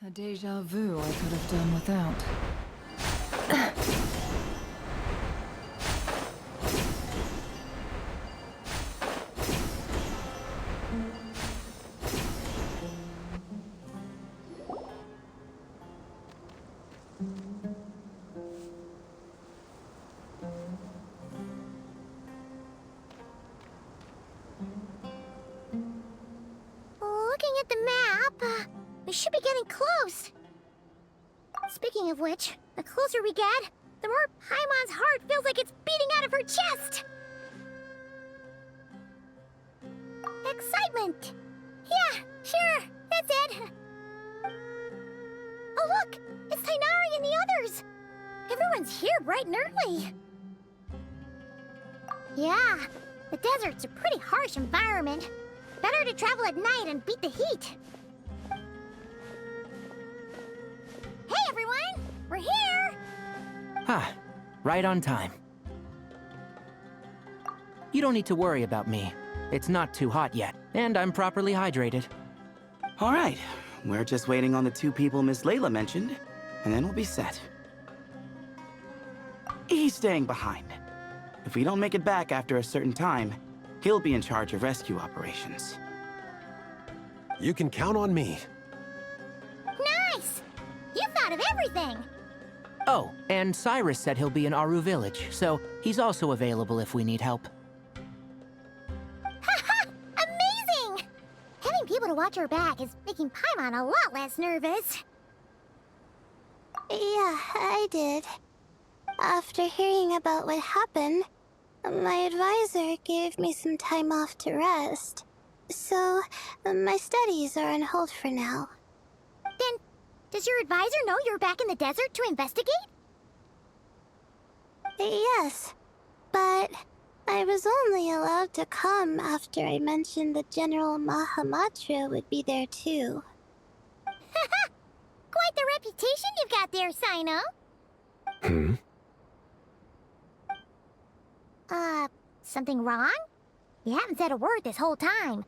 A déjà vu I could have done without. Looking at the map, we should be getting close. Speaking of which, the closer we get, the more Paimon's heart feels like it's beating out of her chest. Excitement. Yeah, sure, that's it. Oh look, it's Tighnari and the others. Everyone's here bright and early. Yeah, the desert's a pretty harsh environment. Better to travel at night and beat the heat. Hey everyone! We're here! Ah, right on time. You don't need to worry about me. It's not too hot yet, and I'm properly hydrated. All right, we're just waiting on the two people Miss Layla mentioned, and then we'll be set. He's staying behind. If we don't make it back after a certain time, he'll be in charge of rescue operations. You can count on me. Nice! You thought of everything! Oh, and Cyrus said he'll be in Aru Village, so he's also available if we need help. Haha! Amazing! Having people to watch our back is making Paimon a lot less nervous. Yeah, I did. After hearing about what happened, my advisor gave me some time off to rest. So, my studies are on hold for now. Then, does your advisor know you're back in the desert to investigate? Yes, but I was only allowed to come after I mentioned that General Mahamatra would be there too. Haha! Quite the reputation you've got there, Cyno. Something wrong? You haven't said a word this whole time.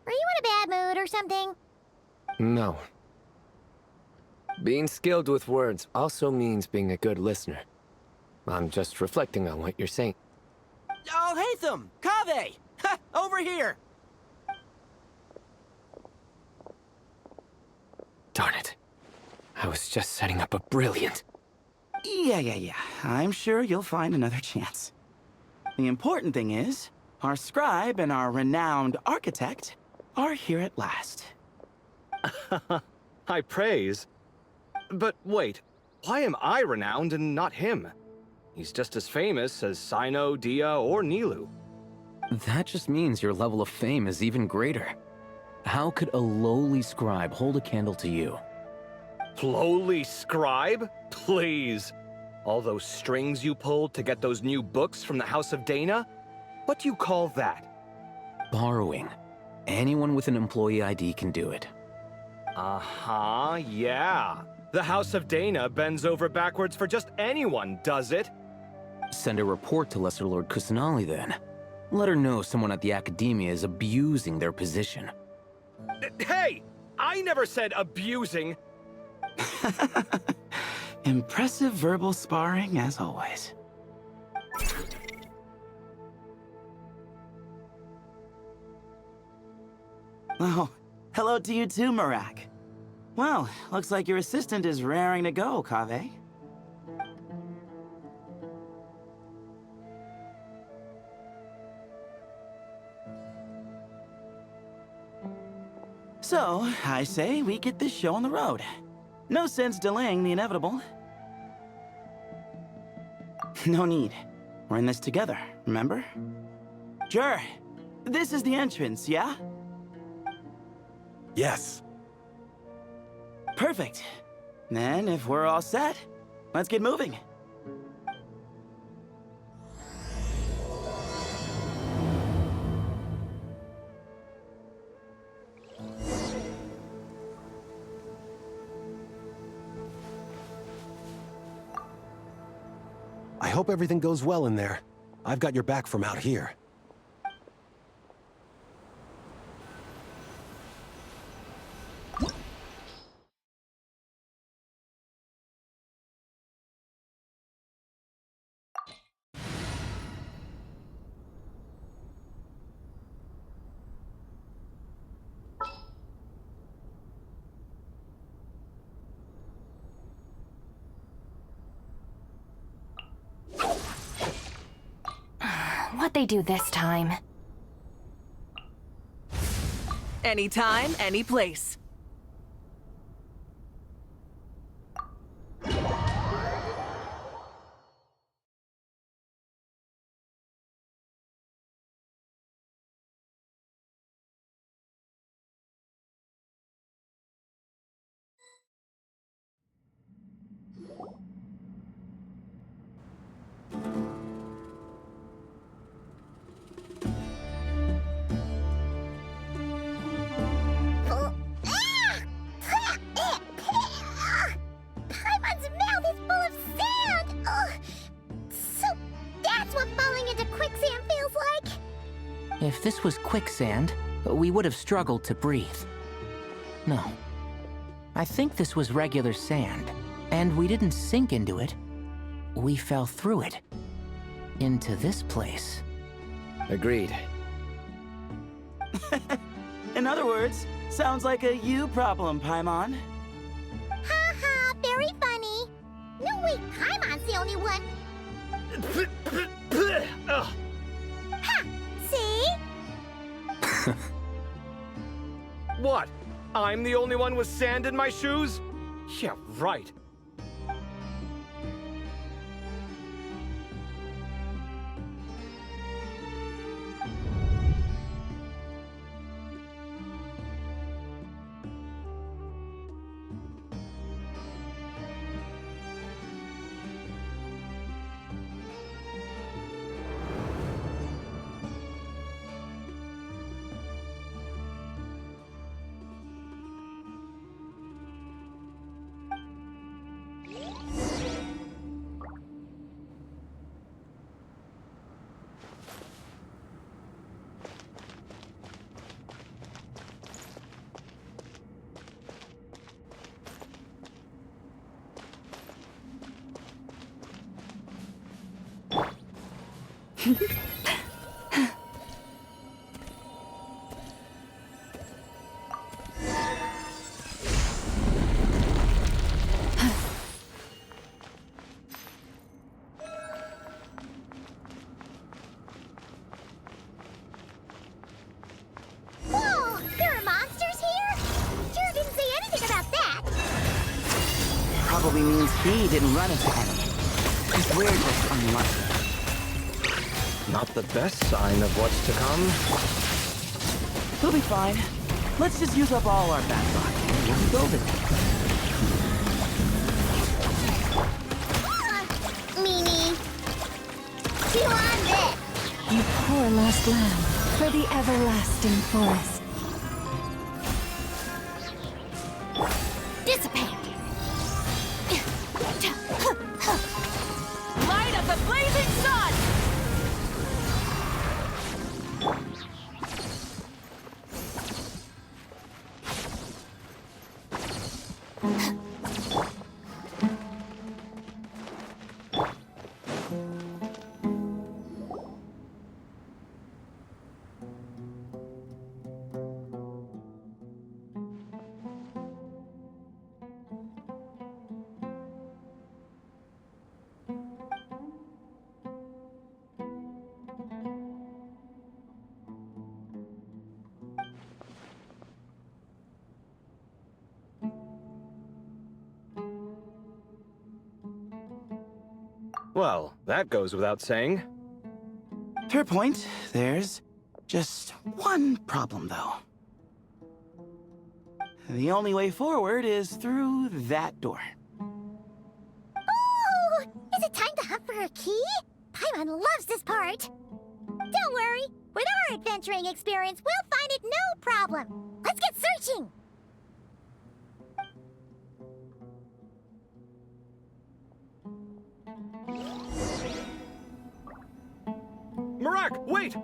Are you in a bad mood or something? No. Being skilled with words also means being a good listener. I'm just reflecting on what you're saying. Alhaitham! Kaveh! Ha! Over here! Darn it. I was just setting up a brilliant... Yeah. I'm sure you'll find another chance. The important thing is, our scribe and our renowned architect are here at last. High praise. But wait, why am I renowned and not him? He's just as famous as Cyno, Dia, or Nilu. That just means your level of fame is even greater. How could a lowly scribe hold a candle to you? Lowly scribe? Please. All those strings you pulled to get those new books from the House of Dana? What do you call that? Borrowing. Anyone with an employee ID can do it. Uh-huh, yeah. The House of Dana bends over backwards for just anyone, does it? Send a report to Lesser Lord Kusanali then. Let her know someone at the Academia is abusing their position. Hey! I never said abusing! Impressive verbal sparring, as always. Oh, hello to you too, Marak. Well, looks like your assistant is raring to go, Kaveh. So, I say we get this show on the road. No sense delaying the inevitable. No need. We're in this together, remember? Sure. This is the entrance, yeah? Yes. Perfect. Then, if we're all set, let's get moving. I hope everything goes well in there. I've got your back from out here. What'd they do this time? Anytime, any place. Paimon's mouth is full of sand! Ugh. So that's what falling into quicksand feels like? If this was quicksand, we would have struggled to breathe. No. I think this was regular sand, and we didn't sink into it. We fell through it. Into this place. Agreed. In other words, sounds like a you problem, Paimon. Ha ha, very funny. No, wait, Paimon's the only one. Ugh. Ha! See? What? I'm the only one with sand in my shoes? Yeah, right. Whoa! There are monsters here? Sure didn't say anything about that. Probably means he didn't run into any. Because we're just unlucky. Not the best sign of what's to come. We'll be fine. Let's just use up all our bad luck and we'll rebuild it. Meanie. Chew on this. You poor lost lamb, for the everlasting forest. Dissipate. Light of the blazing sun! Well, that goes without saying. Fair point. There's just one problem, though. The only way forward is through that door. Oh! Is it time to hunt for a key? Paimon loves this part. Don't worry. With our adventuring experience, we'll find it no problem. Let's get searching. Marak, wait!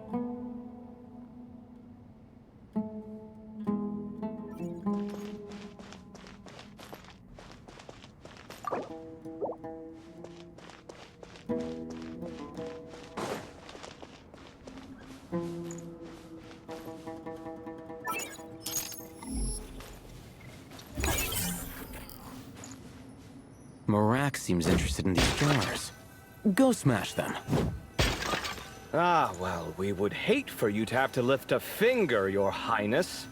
Marak seems interested in these jars. Go smash them. Ah, well, we would hate for you to have to lift a finger, Your Highness.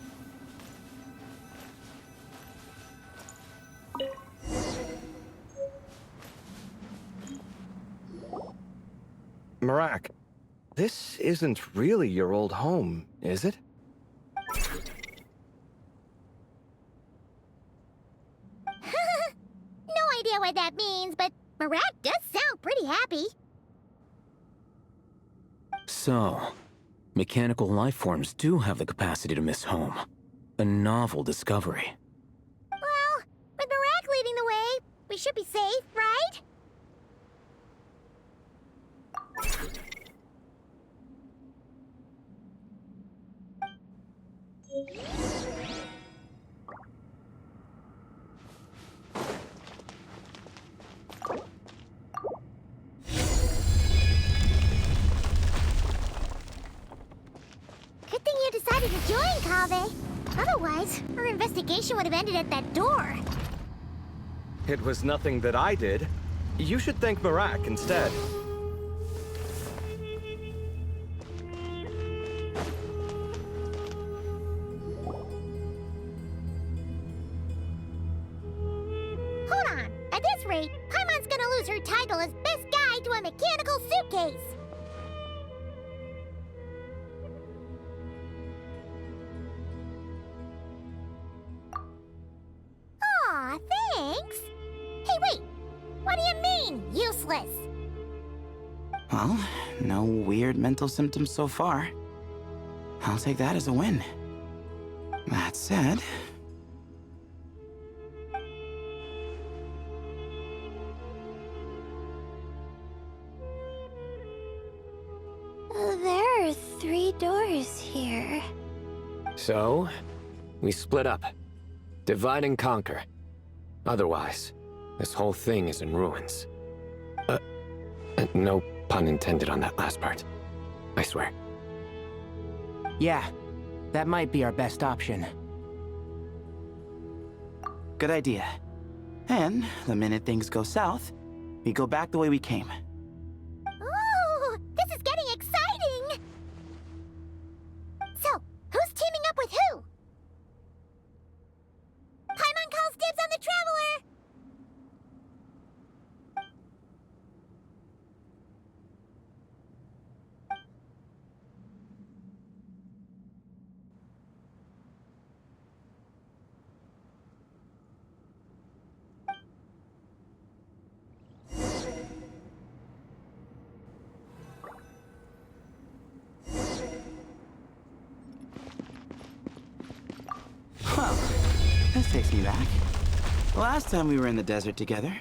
Marak, this isn't really your old home, is it? No idea what that means, but Marat does sound pretty happy. So, mechanical life forms do have the capacity to miss home. A novel discovery. Well, with Marat leading the way, we should be safe, right? Good thing you decided to join, Kaveh. Otherwise, our investigation would have ended at that door. It was nothing that I did. You should thank Marak instead. Hold on. At this rate, Paimon's gonna lose her title as best guide to a mechanical suitcase. Aw, thanks. Hey, wait. What do you mean, useless? Well, no weird mental symptoms so far. I'll take that as a win. That said... There are 3 doors here. So, we split up. Divide and conquer. Otherwise, this whole thing is in ruins. No pun intended on that last part. I swear. Yeah, that might be our best option. Good idea. And the minute things go south, we go back the way we came. Ooh, this is getting exciting! So, who's teaming up with who? Paimon calls dibs on the Traveler! Well, this takes me back. Last time we were in the desert together,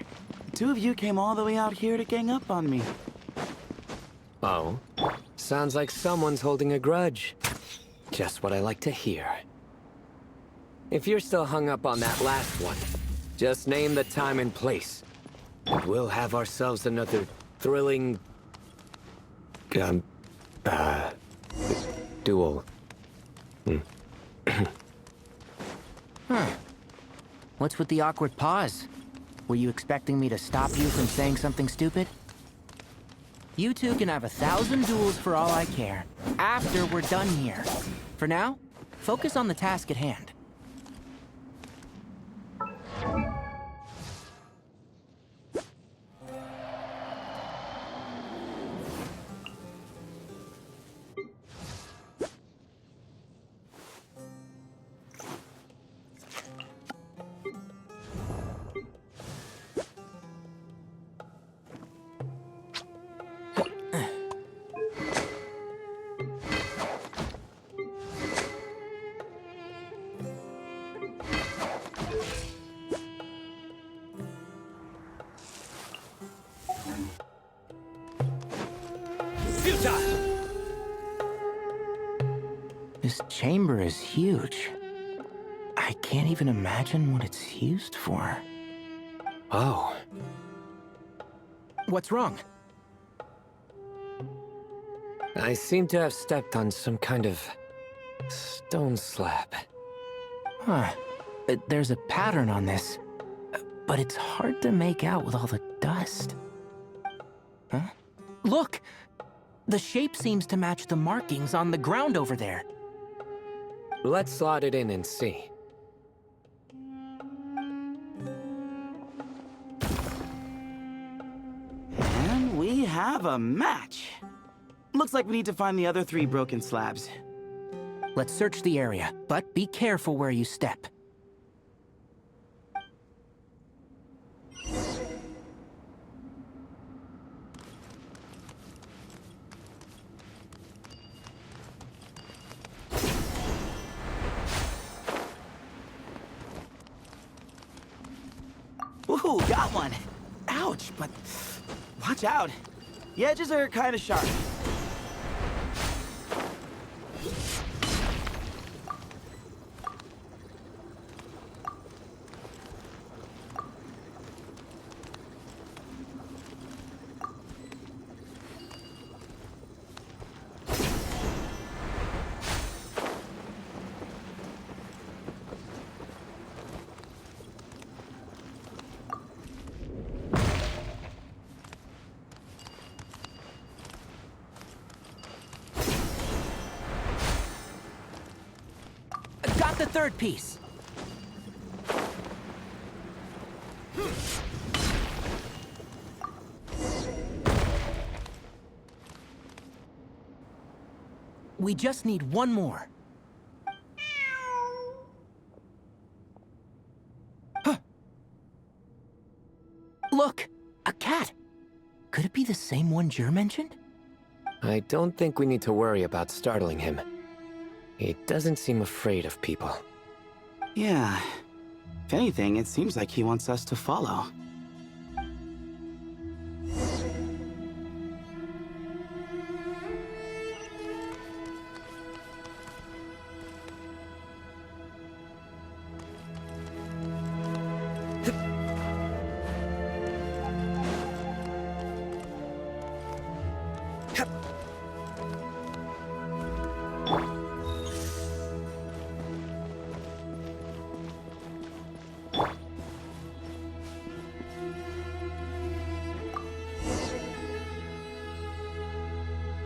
the 2 of you came all the way out here to gang up on me. Oh? Sounds like someone's holding a grudge. Just what I like to hear. If you're still hung up on that last one, just name the time and place. And we'll have ourselves another thrilling... duel. What's with the awkward pause? Were you expecting me to stop you from saying something stupid? You two can have 1,000 duels for all I care, after we're done here. For now, focus on the task at hand. This chamber is huge. I can't even imagine what it's used for. Oh. What's wrong? I seem to have stepped on some kind of stone slab. Huh. There's a pattern on this, but it's hard to make out with all the dust. Huh? Look! The shape seems to match the markings on the ground over there. Let's slot it in and see. And we have a match. Looks like we need to find the other 3 broken slabs. Let's search the area, but be careful where you step. Ooh, got one. Ouch, but watch out. The edges are kind of sharp. Got the 3rd piece. We just need one more. Huh. Look, a cat. Could it be the same one Jer mentioned? I don't think we need to worry about startling him. He doesn't seem afraid of people. Yeah. If anything, it seems like he wants us to follow.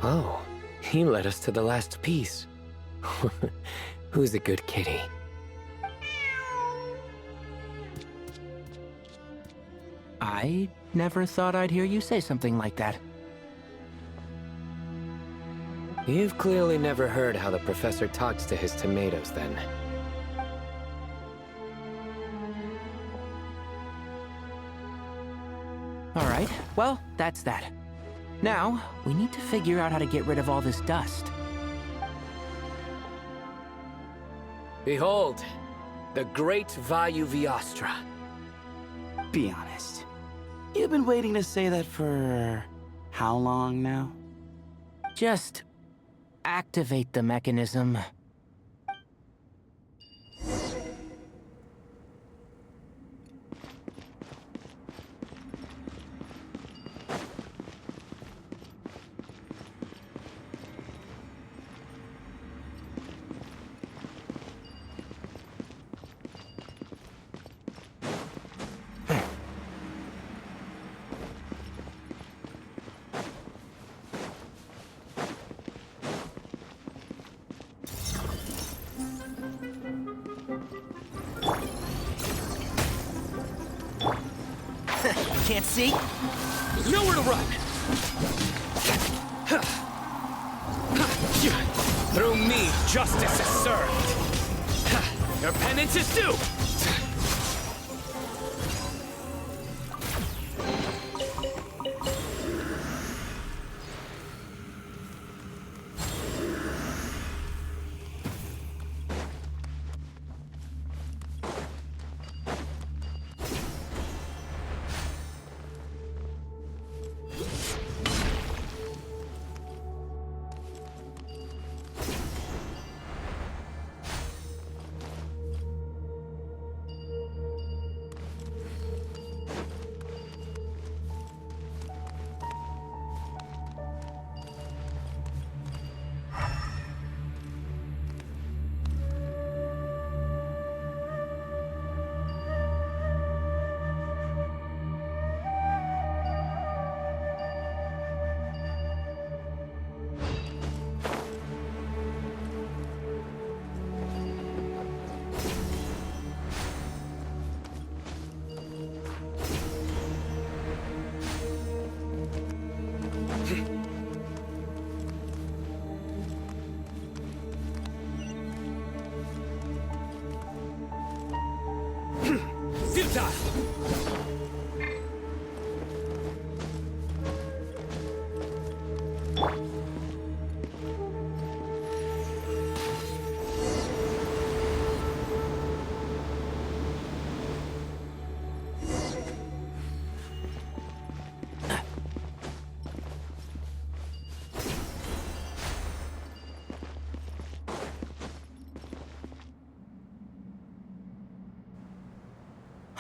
Oh, he led us to the last piece. Who's a good kitty? I never thought I'd hear you say something like that. You've clearly never heard how the professor talks to his tomatoes, then. All right, well, that's that. Now, we need to figure out how to get rid of all this dust. Behold, the great Vayu Viastra. Be honest. You've been waiting to say that for how long now? Just activate the mechanism. Can't see? Nowhere to run! Through me, justice is served. Your penance is due!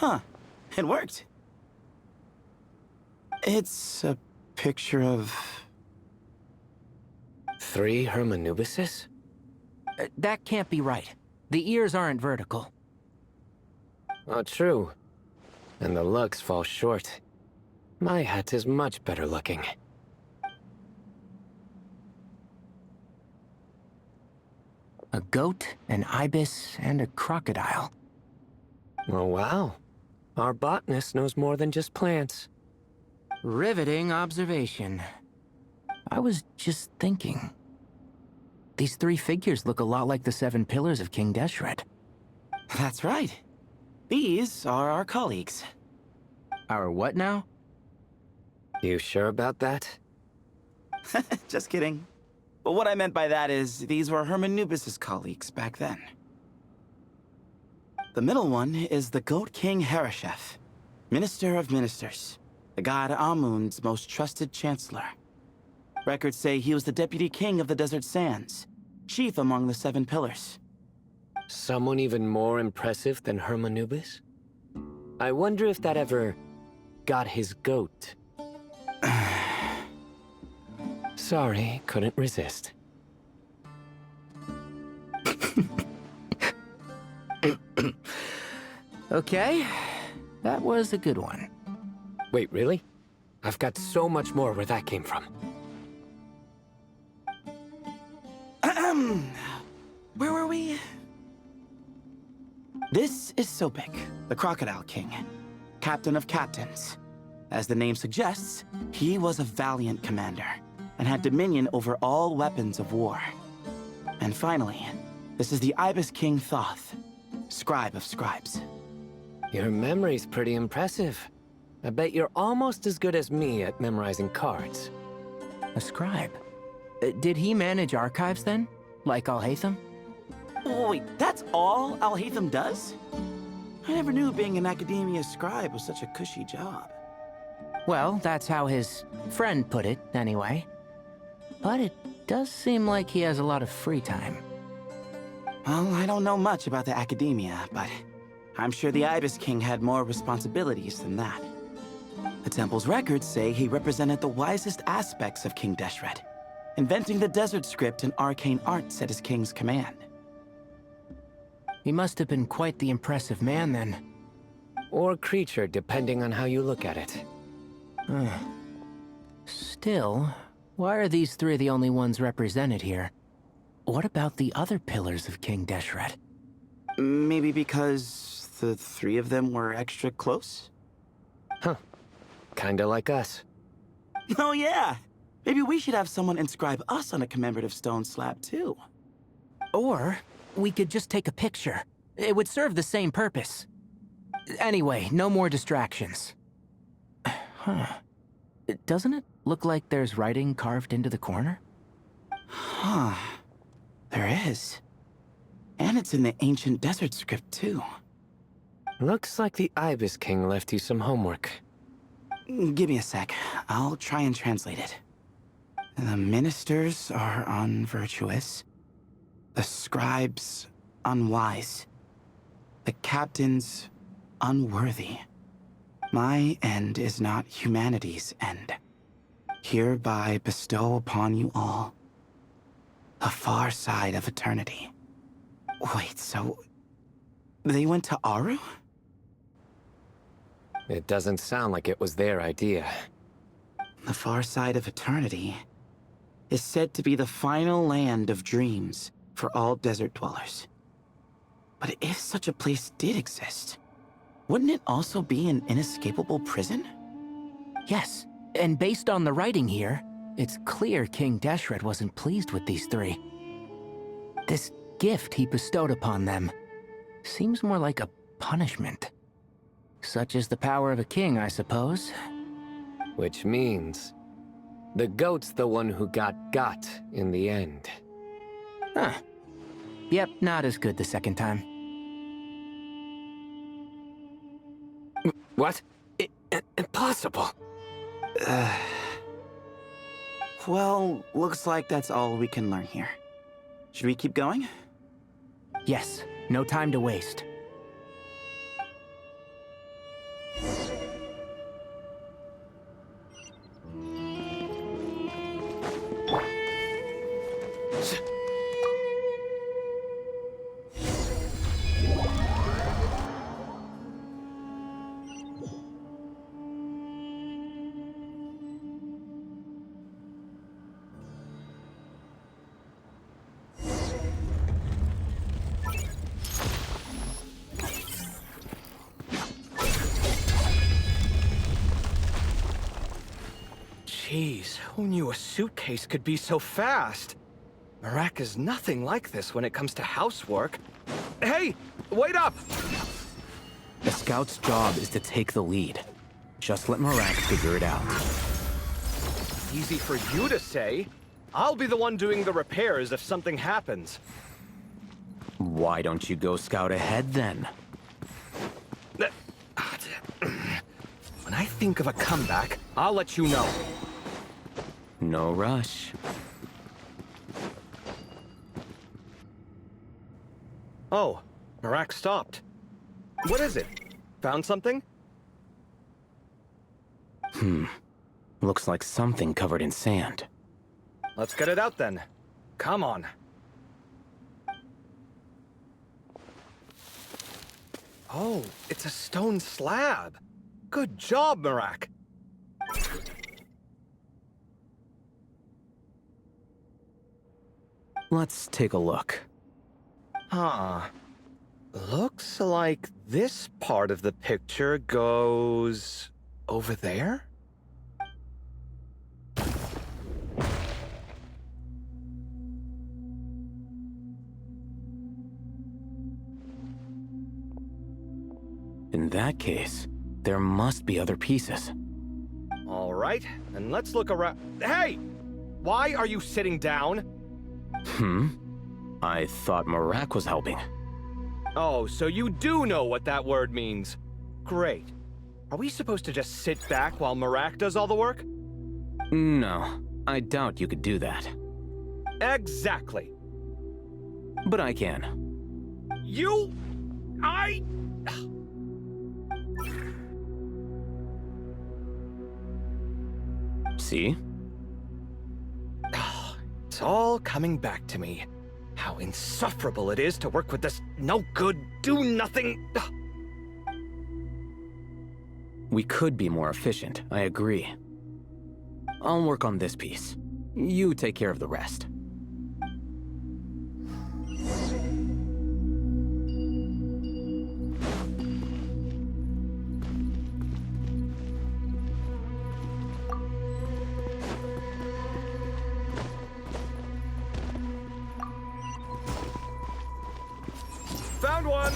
Huh. It worked. It's a picture of... 3 Hermanubises? That can't be right. The ears aren't vertical. Oh, true. And the lugs fall short. My hat is much better looking. A goat, an ibis, and a crocodile. Oh, wow. Our botanist knows more than just plants. Riveting observation. I was just thinking. These 3 figures look a lot like the 7 pillars of King Deshret. That's right. These are our colleagues. Our what now? You sure about that? Just kidding. But what I meant by that is, these were Hermanubis' colleagues back then. The middle one is the Goat King Hereshef, Minister of Ministers, the god Amun's most trusted chancellor. Records say he was the deputy king of the Desert Sands, chief among the 7 pillars. Someone even more impressive than Hermanubis? I wonder if that ever got his goat. Sorry, couldn't resist. Okay, that was a good one. Wait, really? I've got so much more where that came from. Where were we? This is Sopik, the Crocodile King, captain of captains. As the name suggests, he was a valiant commander and had dominion over all weapons of war. And finally, this is the Ibis King Thoth, scribe of scribes. Your memory's pretty impressive. I bet you're almost as good as me at memorizing cards. A scribe? Did he manage archives then? Like Alhaitham? Oh, wait, that's all Alhaitham does? I never knew being an academia scribe was such a cushy job. Well, that's how his friend put it, anyway. But it does seem like he has a lot of free time. Well, I don't know much about the academia, but I'm sure the Ibis King had more responsibilities than that. The temple's records say he represented the wisest aspects of King Deshret, inventing the desert script and arcane arts at his king's command. He must have been quite the impressive man, then. Or creature, depending on how you look at it. Still, why are these 3 the only ones represented here? What about the other pillars of King Deshret? Maybe because the 3 of them were extra close? Huh. Kinda like us. Oh yeah! Maybe we should have someone inscribe us on a commemorative stone slab, too. Or we could just take a picture. It would serve the same purpose. Anyway, no more distractions. Huh. Doesn't it look like there's writing carved into the corner? Huh. There is. And it's in the ancient desert script, too. Looks like the Ibis King left you some homework. Give me a sec. I'll try and translate it. The ministers are unvirtuous. The scribes, unwise. The captains, unworthy. My end is not humanity's end. Hereby bestow upon you all the far side of eternity. Wait, so they went to Aru? It doesn't sound like it was their idea. The far side of eternity is said to be the final land of dreams for all desert dwellers. But if such a place did exist, wouldn't it also be an inescapable prison? Yes, and based on the writing here, it's clear King Deshret wasn't pleased with these 3. This gift he bestowed upon them seems more like a punishment. Such is the power of a king, I suppose. Which means the goat's the one who got in the end. Huh. Yep, not as good the second time. What? Impossible. Well, looks like that's all we can learn here. Should we keep going? Yes, no time to waste. Jeez, who knew a suitcase could be so fast? Marak is nothing like this when it comes to housework. Hey, wait up! The scout's job is to take the lead. Just let Marak figure it out. Easy for you to say. I'll be the one doing the repairs if something happens. Why don't you go scout ahead then? When I think of a comeback, I'll let you know. No rush. Oh, Marak stopped. What is it? Found something? Looks like something covered in sand. Let's get it out then. Come on. Oh, it's a stone slab. Good job, Marak. Let's take a look. Huh. Looks like this part of the picture goes over there? In that case, there must be other pieces. All right, and let's look around. Hey! Why are you sitting down? I thought Marak was helping. Oh, so you do know what that word means. Great. Are we supposed to just sit back while Marak does all the work? No, I doubt you could do that. Exactly. But I can. See? It's all coming back to me. How insufferable it is to work with this no-good, do-nothing... We could be more efficient, I agree. I'll work on this piece. You take care of the rest. Found one!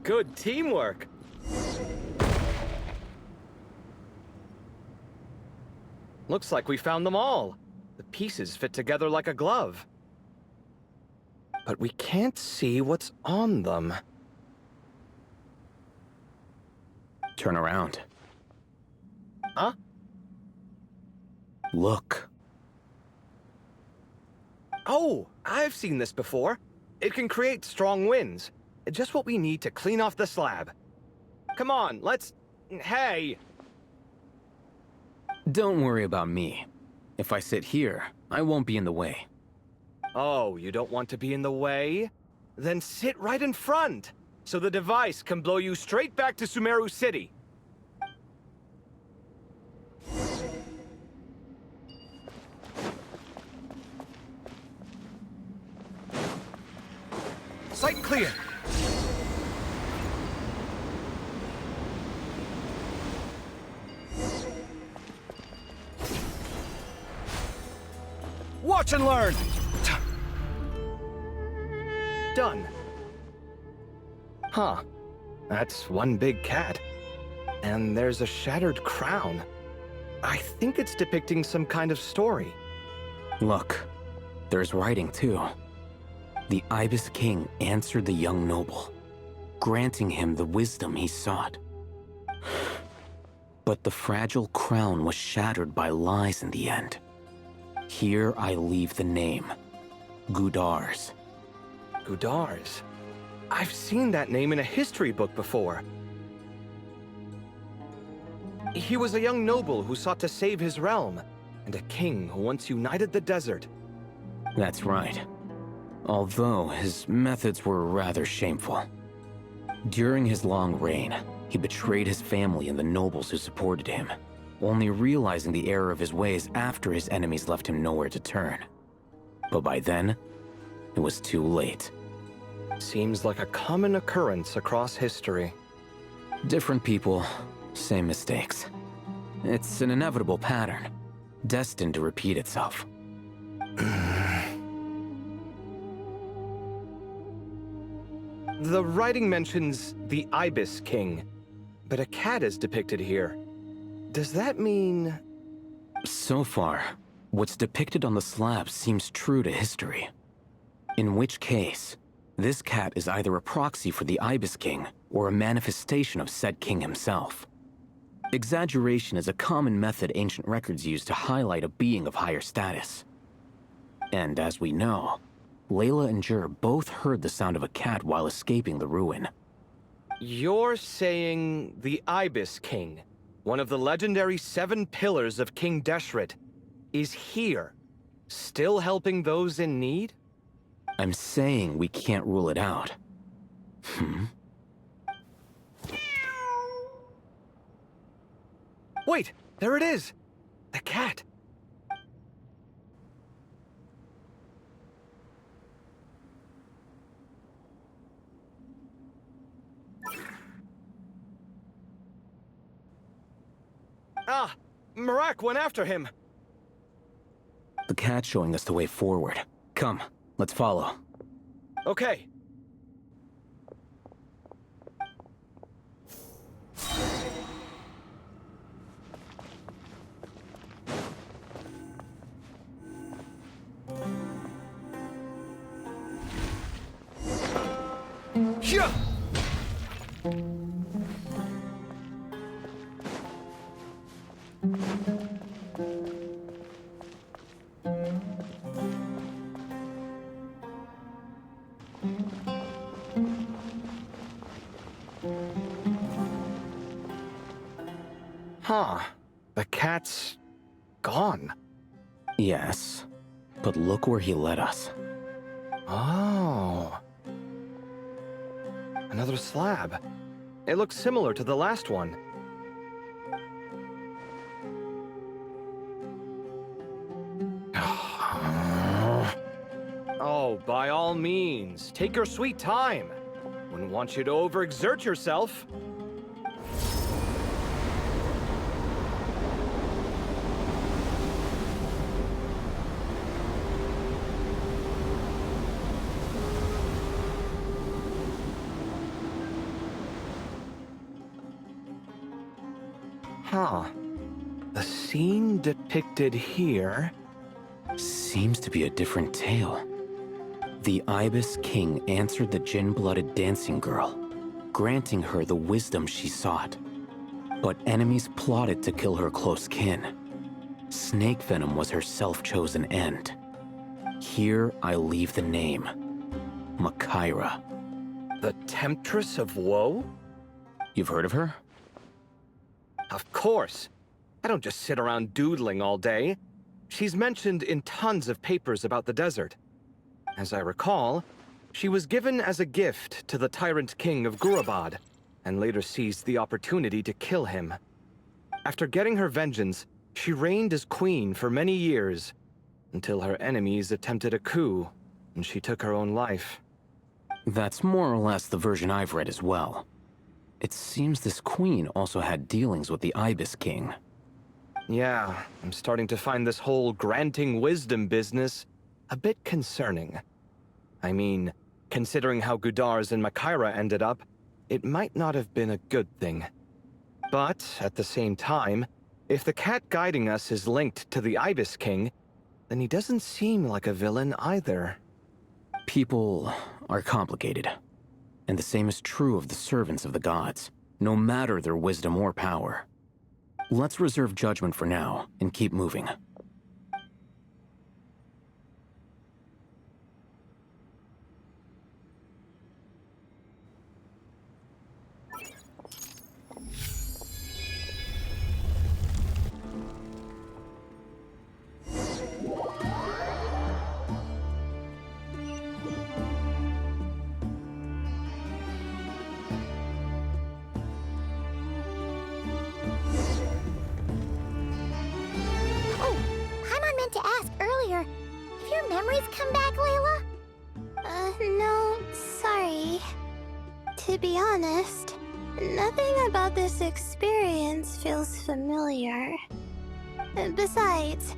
Good teamwork. Looks like we found them all. The pieces fit together like a glove. But we can't see what's on them. Turn around. Huh? Look. Oh, I've seen this before. It can create strong winds. Just what we need to clean off the slab. Come on, let's... Hey! Don't worry about me. If I sit here, I won't be in the way. Oh, you don't want to be in the way? Then sit right in front, so the device can blow you straight back to Sumeru City. Sight clear! Watch and learn! Done. Huh. That's one big cat. And there's a shattered crown. I think it's depicting some kind of story. Look, there's writing too. The Ibis King answered the young noble, granting him the wisdom he sought. But the fragile crown was shattered by lies in the end. Here I leave the name, Gudar's. Gudar's. I've seen that name in a history book before. He was a young noble who sought to save his realm, and a king who once united the desert. That's right. Although his methods were rather shameful. During his long reign, he betrayed his family and the nobles who supported him. only realizing the error of his ways after his enemies left him nowhere to turn. But by then, it was too late. Seems like a common occurrence across history. Different people, same mistakes. It's an inevitable pattern, destined to repeat itself. The writing mentions the Ibis King, but a cat is depicted here. Does that mean... So far, what's depicted on the slab seems true to history. In which case, this cat is either a proxy for the Ibis King or a manifestation of said king himself. Exaggeration is a common method ancient records use to highlight a being of higher status. And as we know, Layla and Jur both heard the sound of a cat while escaping the ruin. You're saying the Ibis King, one of the legendary 7 pillars of King Deshret, is here, still helping those in need? I'm saying we can't rule it out. Wait, there it is! The cat! Ah! Marak went after him! The cat's showing us the way forward. Come, let's follow. Okay. Yeah! Huh. The cat's... gone. Yes, but look where he led us. Oh. Another slab. It looks similar to the last one. Oh, by all means, take your sweet time. Wouldn't want you to overexert yourself. Huh. The scene depicted here... Seems to be a different tale. The Ibis King answered the Jinn-blooded dancing girl, granting her the wisdom she sought. But enemies plotted to kill her close kin. Snake venom was her self-chosen end. Here I leave the name. Makaira. The Temptress of Woe? You've heard of her? Of course. I don't just sit around doodling all day. She's mentioned in tons of papers about the desert. As I recall, she was given as a gift to the tyrant king of Gurabad, and later seized the opportunity to kill him. After getting her vengeance, she reigned as queen for many years, until her enemies attempted a coup, and she took her own life. That's more or less the version I've read as well. It seems this queen also had dealings with the Ibis King. Yeah, I'm starting to find this whole granting wisdom business a bit concerning. I mean, considering how Gudars and Makaira ended up, it might not have been a good thing. But, at the same time, if the cat guiding us is linked to the Ibis King, then he doesn't seem like a villain either. People are complicated. And the same is true of the servants of the gods, no matter their wisdom or power. Let's reserve judgment for now, and keep moving. your memories come back, Layla? No, sorry. To be honest, nothing about this experience feels familiar. Besides,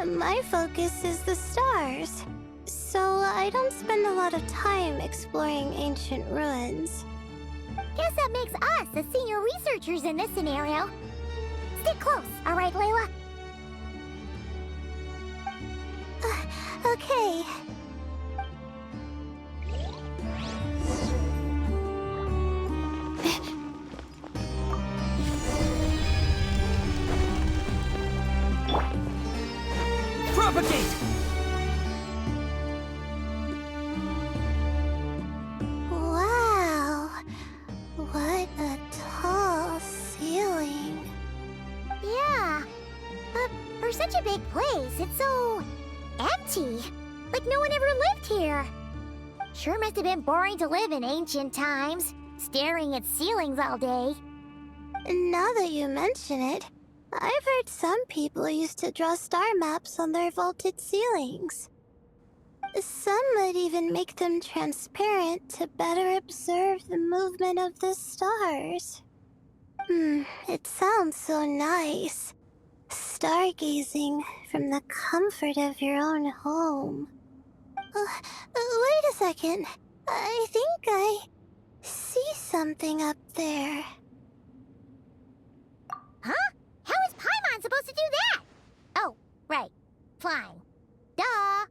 my focus is the stars, so I don't spend a lot of time exploring ancient ruins. Guess that makes us the senior researchers in this scenario. Stick close, alright, Layla? Okay. Propagate! Wow. What a tall ceiling. Yeah. But for such a big place, it's so empty. Like no one ever lived here. Sure must have been boring to live in ancient times, staring at ceilings all day. Now that you mention it, I've heard some people used to draw star maps on their vaulted ceilings. Some might even make them transparent to better observe the movement of the stars. It sounds so nice. Stargazing from the comfort of your own home. Wait a second. I think I see something up there. Huh? How is Paimon supposed to do that? Oh, right. Flying. Duh.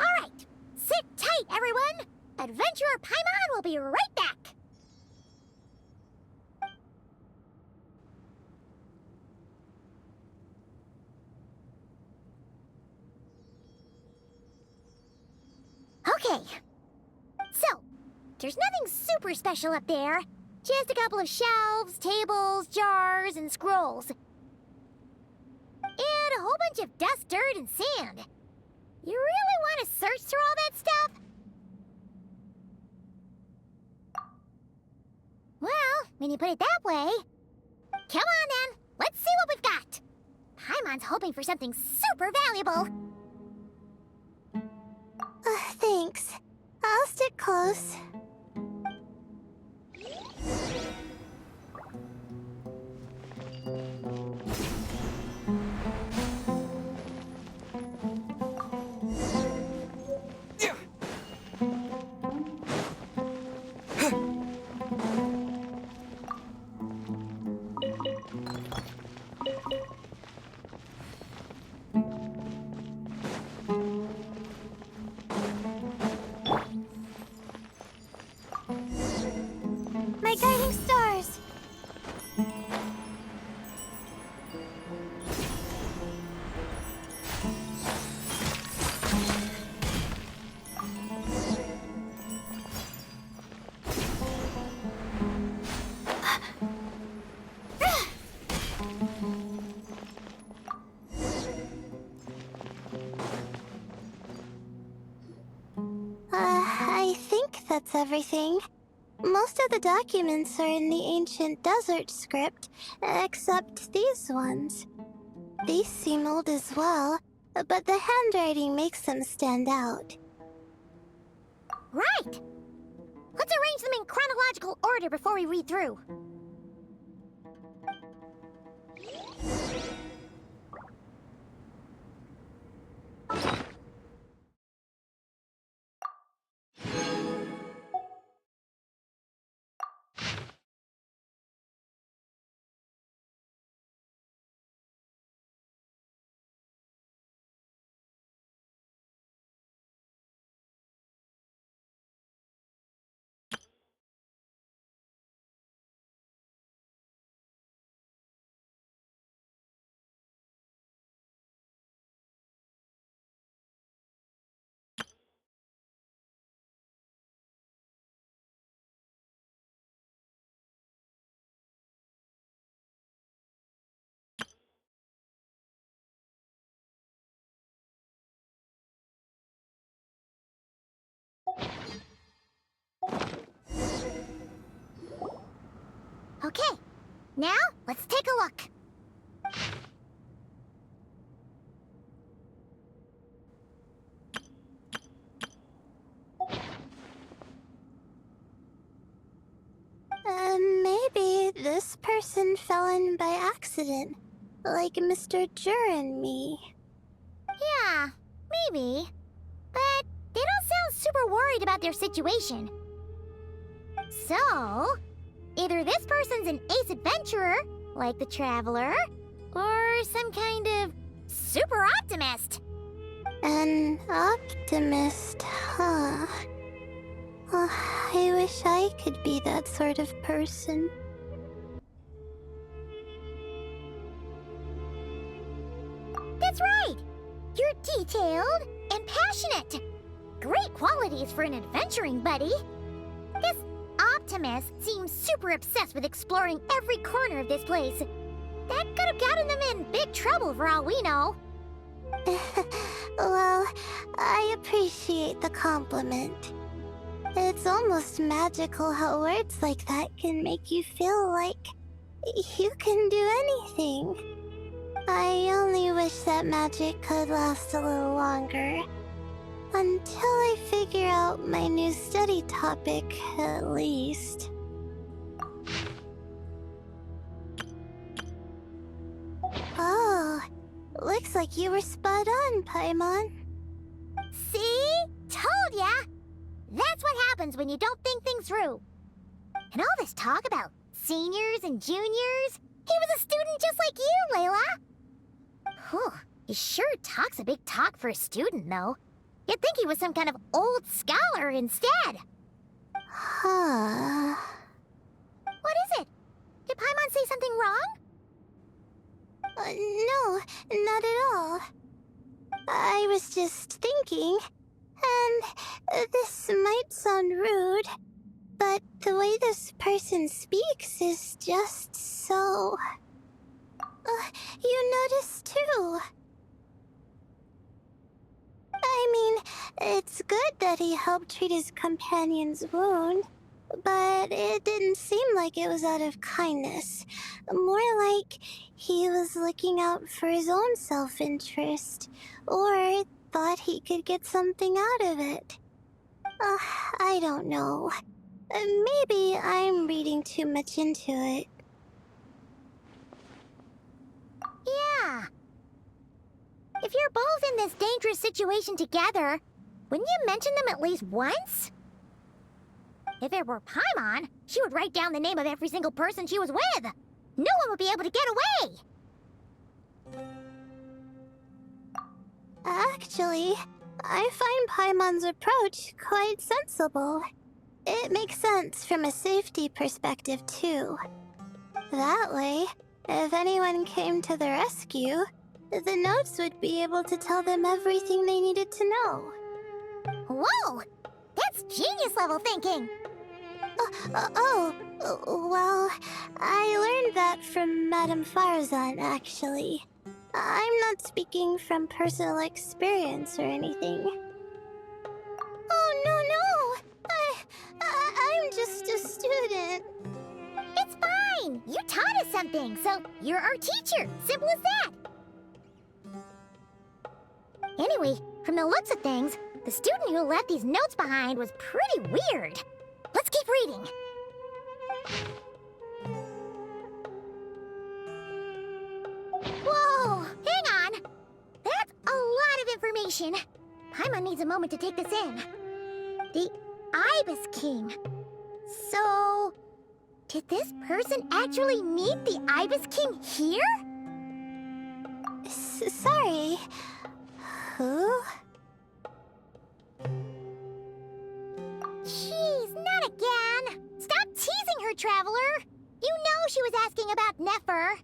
Alright. Sit tight, everyone. Adventurer Paimon will be right back. Okay. So, there's nothing super special up there. Just a couple of shelves, tables, jars, and scrolls. And a whole bunch of dust, dirt, and sand. You really want to search through all that stuff? Well, when you put it that way... Come on, then. Let's see what we've got. Paimon's hoping for something super valuable. Thanks. I'll stick close. My guiding stars! I think that's everything. Most of the documents are in the ancient desert script, except these ones. These seem old as well, but the handwriting makes them stand out. Right! Let's arrange them in chronological order before we read through. Okay, now let's take a look. person fell in by accident, like Mr. Jur and me. Yeah, maybe. But they don't sound super worried about their situation. So, either this person's an ace adventurer, like the Traveler, or some kind of super optimist. An optimist, huh? Oh, I wish I could be that sort of person. That's right! You're detailed and passionate. Great qualities for an adventuring buddy. This optimist seems super obsessed with exploring every corner of this place. That could have gotten them in big trouble for all we know. Well, I appreciate the compliment. It's almost magical how words like that can make you feel like you can do anything. I only wish that magic could last a little longer. Until I figure out my new study topic, at least. Oh, looks like you were spot on, Paimon. See? Told ya! That's what happens when you don't think things through. And all this talk about seniors and juniors, he was a student just like you, Layla. Whew, he sure talks a big talk for a student, though. You'd think he was some kind of old scholar instead. Huh. What is it? Did Paimon say something wrong? No, not at all. I was just thinking, and this might sound rude, but the way this person speaks is just so... you notice too. I mean, it's good that he helped treat his companion's wound, but it didn't seem like it was out of kindness. More like he was looking out for his own self-interest, or thought he could get something out of it. I don't know. Maybe I'm reading too much into it. Yeah. If you're both in this dangerous situation together, wouldn't you mention them at least once? If it were Paimon, she would write down the name of every single person she was with. No one would be able to get away. Actually, I find Paimon's approach quite sensible. It makes sense from a safety perspective, too. That way, if anyone came to the rescue, the notes would be able to tell them everything they needed to know. Whoa! That's genius-level thinking! Well, I learned that from Madame Farzan, actually. I'm not speaking from personal experience or anything. Oh, no! I'm just a student. It's fine! You taught us something, so you're our teacher. Simple as that. Anyway, from the looks of things, the student who left these notes behind was pretty weird. Let's keep reading. Whoa, hang on. That's a lot of information. Paimon needs a moment to take this in. The Ibis King. So, did this person actually meet the Ibis King here? Sorry. Who? Jeez, not again! Stop teasing her, Traveler! You know she was asking about Nefer.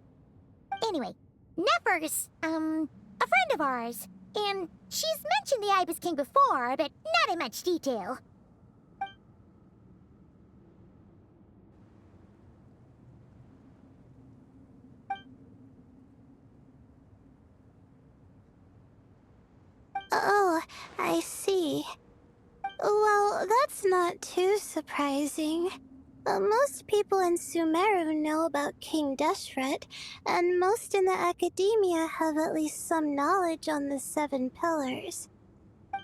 Anyway, Nefer's, a friend of ours. And she's mentioned the Ibis King before, but not in much detail. Oh, I see. Well, that's not too surprising. Most people in Sumeru know about King Deshret, and most in the academia have at least some knowledge on the 7 pillars.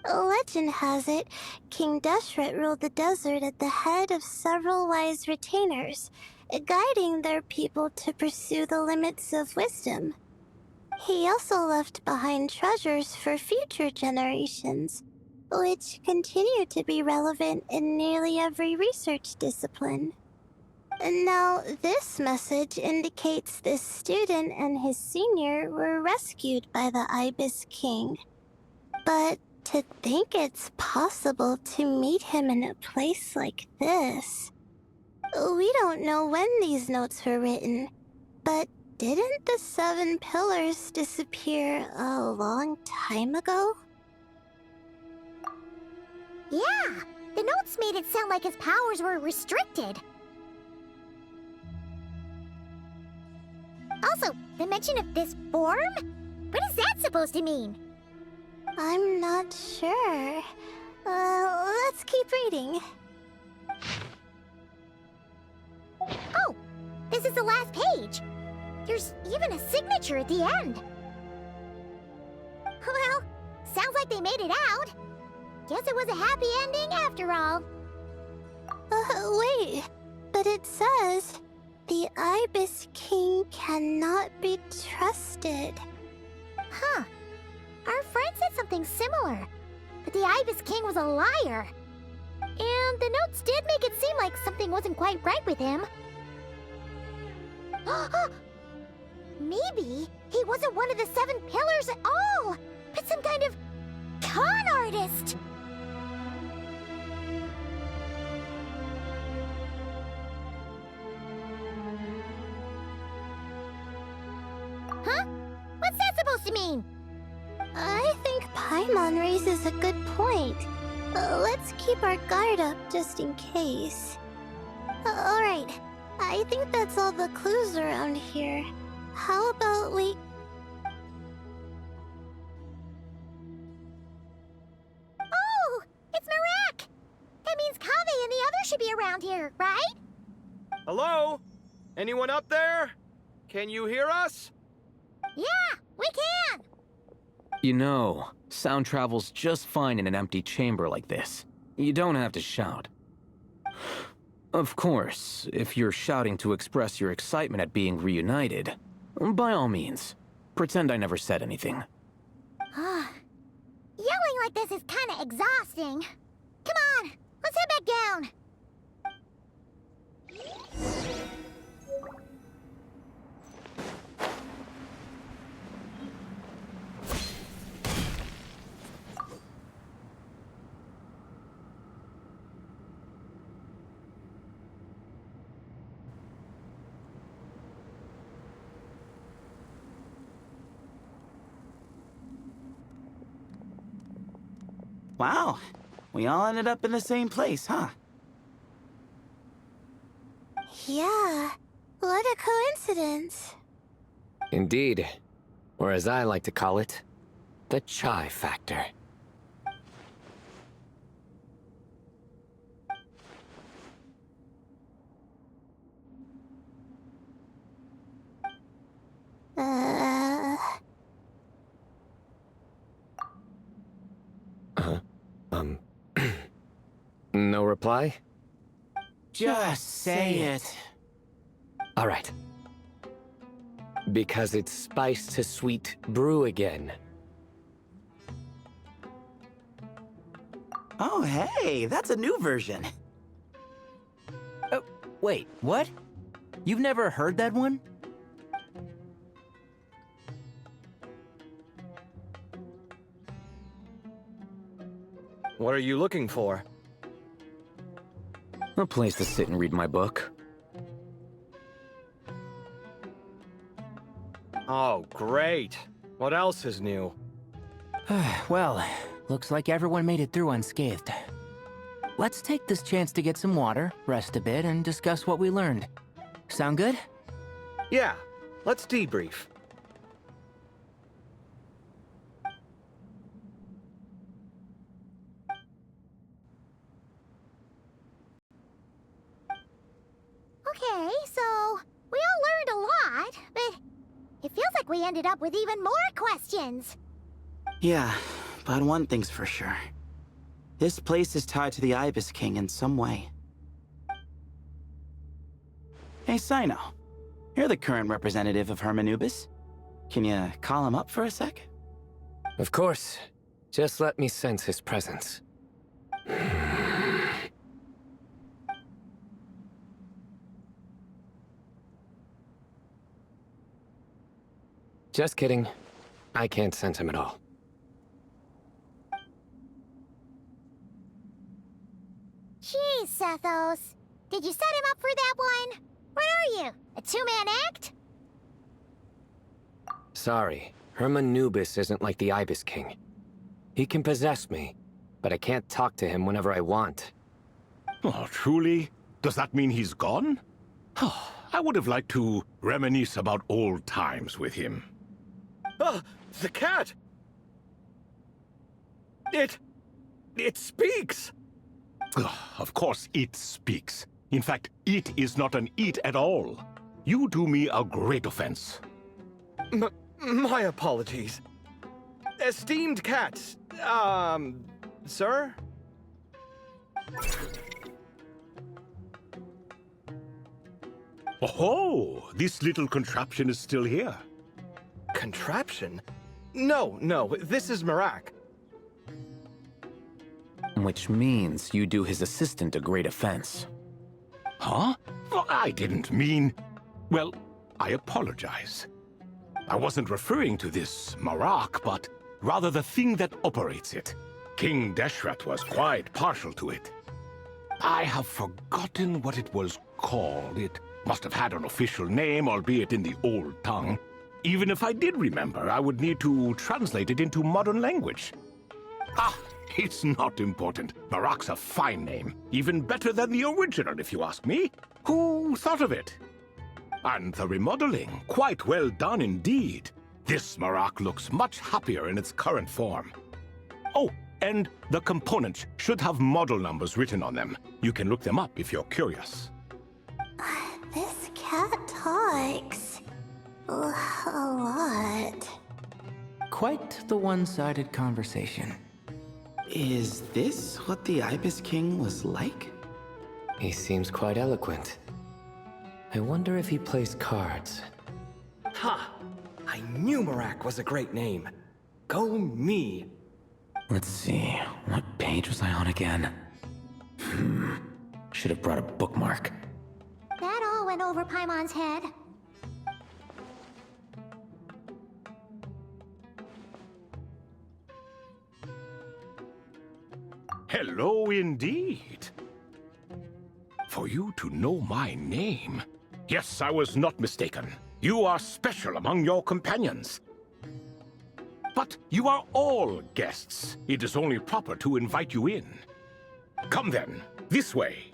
Legend has it, King Deshret ruled the desert at the head of several wise retainers, guiding their people to pursue the limits of wisdom. He also left behind treasures for future generations, which continue to be relevant in nearly every research discipline. Now, this message indicates this student and his senior were rescued by the Ibis King. But to think it's possible to meet him in a place like this... We don't know when these notes were written, but didn't the 7 pillars disappear a long time ago? Yeah, the notes made it sound like his powers were restricted. Also, the mention of this form? What is that supposed to mean? I'm not sure. Let's keep reading. Oh, this is the last page. There's even a signature at the end. Well, sounds like they made it out. Guess it was a happy ending after all. Wait, but it says, the Ibis King cannot be trusted. Huh. Our friend said something similar, that the Ibis King was a liar. And the notes did make it seem like something wasn't quite right with him. Maybe he wasn't one of the 7 pillars at all, but some kind of con artist. Huh? What's that supposed to mean? I think Paimon raises a good point. Let's keep our guard up just in case. Alright, I think that's all the clues around here. How about we... Oh, it's Marak! That means Kaveh and the others should be around here, right? Hello? Anyone up there? Can you hear us? Yeah, we can! You know, sound travels just fine in an empty chamber like this. You don't have to shout. Of course, if you're shouting to express your excitement at being reunited, by all means, pretend I never said anything. Yelling like this is kinda exhausting. Come on, let's head back down. Wow, we all ended up in the same place, huh? Yeah, what a coincidence. Indeed. Or as I like to call it, the chai factor. No reply? Just say it. All right. Because it's spice to sweet brew again. Oh, hey, that's a new version. Oh, wait, what? You've never heard that one? What are you looking for? A place to sit and read my book. Oh, great. What else is new? Well, looks like everyone made it through unscathed. Let's take this chance to get some water, rest a bit, and discuss what we learned. Sound good? Yeah, let's debrief. Okay, so we all learned a lot, but it feels like we ended up with even more questions. Yeah, but one thing's for sure. This place is tied to the Ibis King in some way. Hey, Cyno. You're the current representative of Hermanubis. Can you call him up for a sec? Of course. Just let me sense his presence. Just kidding. I can't sense him at all. Geez, Sethos. Did you set him up for that one? What are you, a two-man act? Sorry, Hermanubis isn't like the Ibis King. He can possess me, but I can't talk to him whenever I want. Oh, truly? Does that mean he's gone? I would have liked to reminisce about old times with him. Ah, the cat! It speaks! Of course it speaks. In fact, it is not an it at all. You do me a great offense. My apologies. Esteemed cats, sir? Oh, this little contraption is still here. Contraption? No, this is Marak. Which means you do his assistant a great offense. Huh? Well, I didn't mean... Well, I apologize. I wasn't referring to this Marak, but rather the thing that operates it. King Deshret was quite partial to it. I have forgotten what it was called. It must have had an official name, albeit in the old tongue. Even if I did remember, I would need to translate it into modern language. Ah, it's not important. Marak's a fine name. Even better than the original, if you ask me. Who thought of it? And the remodeling, quite well done indeed. This Marak looks much happier in its current form. Oh, and the components should have model numbers written on them. You can look them up if you're curious. This cat talks a lot. Quite the one-sided conversation. Is this what the Ibis King was like? He seems quite eloquent. I wonder if he plays cards. Ha! I knew Marak was a great name. Go me! Let's see, what page was I on again? Should have brought a bookmark. That all went over Paimon's head. Hello indeed. For you to know my name. Yes, I was not mistaken. You are special among your companions. But you are all guests. It is only proper to invite you in. Come then, this way.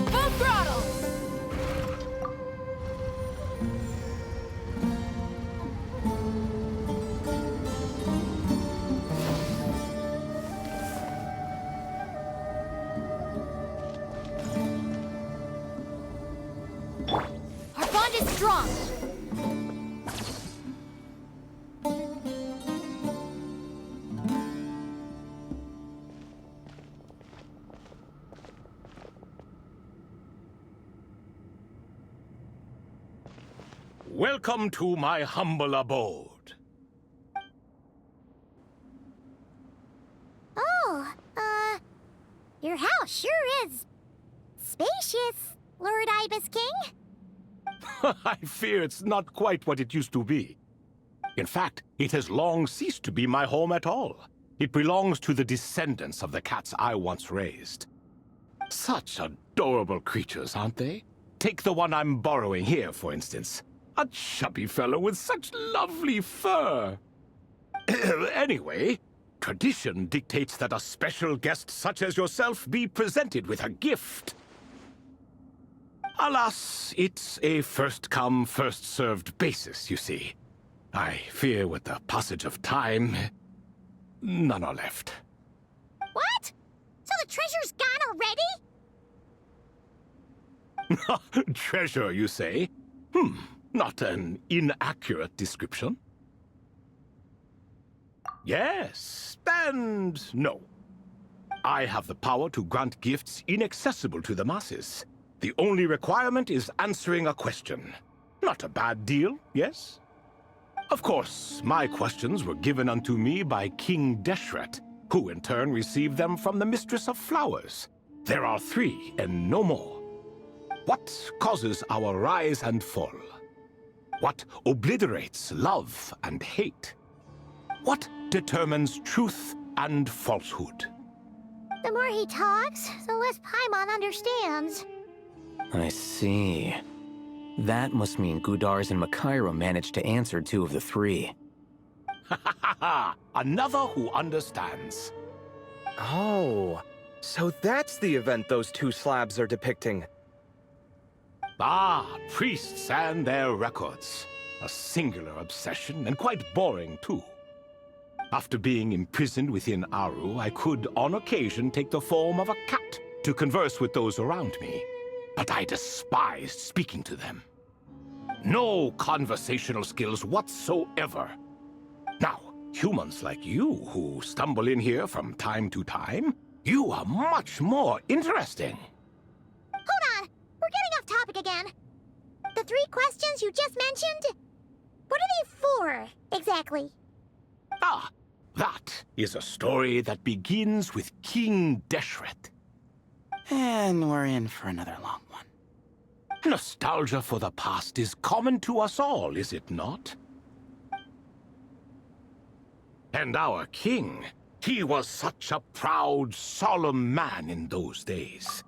Full throttle! Our bond is strong. Welcome to my humble abode. Oh, your house sure is spacious, Lord Ibis King. I fear it's not quite what it used to be. In fact, it has long ceased to be my home at all. It belongs to the descendants of the cats I once raised. Such adorable creatures, aren't they? Take the one I'm borrowing here, for instance. A chubby fellow with such lovely fur. Anyway, tradition dictates that a special guest such as yourself be presented with a gift. Alas, it's a first-come, first-served basis, you see. I fear with the passage of time, none are left. What? So the treasure's gone already? Treasure, you say? Not an inaccurate description. Yes, and no. I have the power to grant gifts inaccessible to the masses. The only requirement is answering a question. Not a bad deal, yes? Of course, my questions were given unto me by King Deshret, who in turn received them from the Mistress of Flowers. There are 3 and no more. What causes our rise and fall? What obliterates love and hate? What determines truth and falsehood? The more he talks, the less Paimon understands. I see. That must mean Gudars and Makaira managed to answer 2 of the 3. Another who understands. Oh, so that's the event those 2 slabs are depicting. Ah, priests and their records. A singular obsession, and quite boring, too. After being imprisoned within Aru, I could, on occasion, take the form of a cat to converse with those around me. But I despised speaking to them. No conversational skills whatsoever. Now, humans like you who stumble in here from time to time, you are much more interesting. Hold on! We're getting off topic again. The 3 questions you just mentioned? What are they for, exactly? Ah, that is a story that begins with King Deshret. And we're in for another long one. Nostalgia for the past is common to us all, is it not? And our king, he was such a proud, solemn man in those days.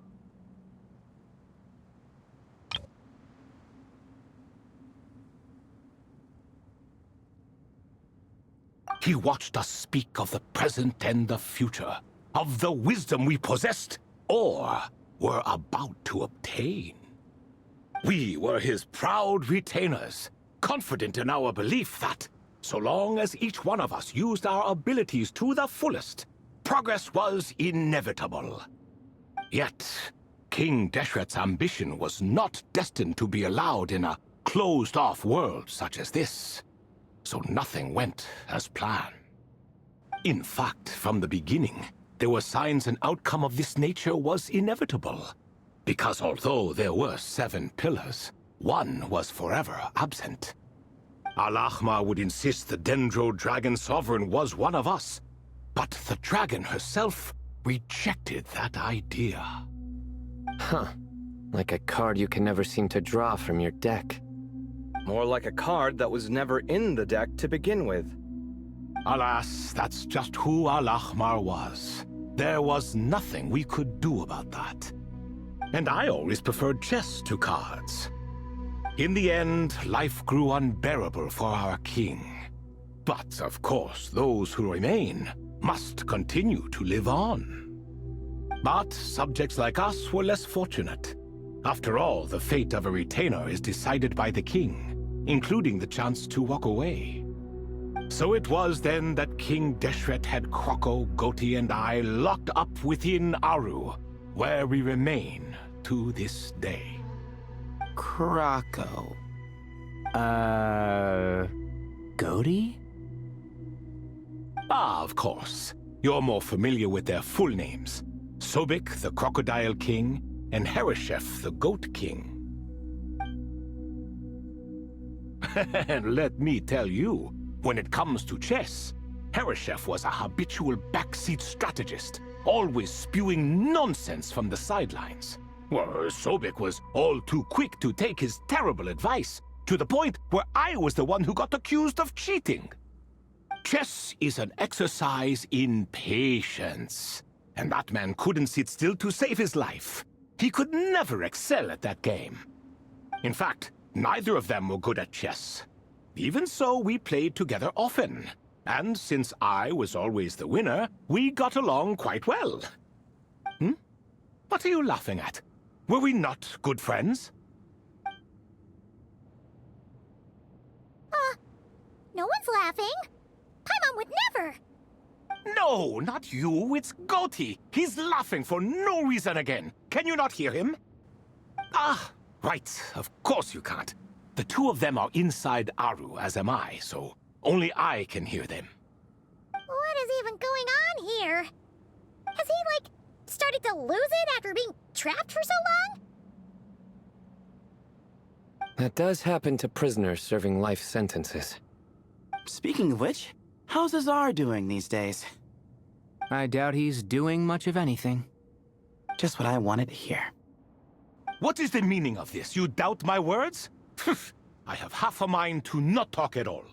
He watched us speak of the present and the future, of the wisdom we possessed, or were about to obtain. We were his proud retainers, confident in our belief that, so long as each one of us used our abilities to the fullest, progress was inevitable. Yet, King Deshret's ambition was not destined to be allowed in a closed-off world such as this. So nothing went as planned. In fact, from the beginning, there were signs an outcome of this nature was inevitable. Because although there were 7 pillars, one was forever absent. Al-Ahmar would insist the Dendro Dragon Sovereign was one of us, but the dragon herself rejected that idea. Huh. Like a card you can never seem to draw from your deck. More like a card that was never in the deck to begin with. Alas, that's just who Al-Ahmar was. There was nothing we could do about that. And I always preferred chess to cards. In the end, life grew unbearable for our king. But, of course, those who remain must continue to live on. But subjects like us were less fortunate. After all, the fate of a retainer is decided by the king, including the chance to walk away. So it was then that King Deshret had Kroko, Goti, and I locked up within Aru, where we remain to this day. Kroko. Goti? Ah, of course. You're more familiar with their full names. Sobek, the Crocodile King, and Hereshef, the Goat King. And let me tell you, when it comes to chess, Hereshef was a habitual backseat strategist, always spewing nonsense from the sidelines. Well, Sobek was all too quick to take his terrible advice, to the point where I was the one who got accused of cheating. Chess is an exercise in patience, and that man couldn't sit still to save his life. He could never excel at that game. In fact, neither of them were good at chess. Even so, we played together often. And since I was always the winner, we got along quite well. What are you laughing at? Were we not good friends? No one's laughing. Paimon would never. No, not you. It's Goti. He's laughing for no reason again. Can you not hear him? Ah, Right, of course you can't. The two of them are inside Aru, as am I, so only I can hear them. What is even going on here? Has he, started to lose it after being trapped for so long? That does happen to prisoners serving life sentences. Speaking of which, how's Azar doing these days? I doubt he's doing much of anything. Just what I wanted to hear. What is the meaning of this? You doubt my words? I have half a mind to not talk at all.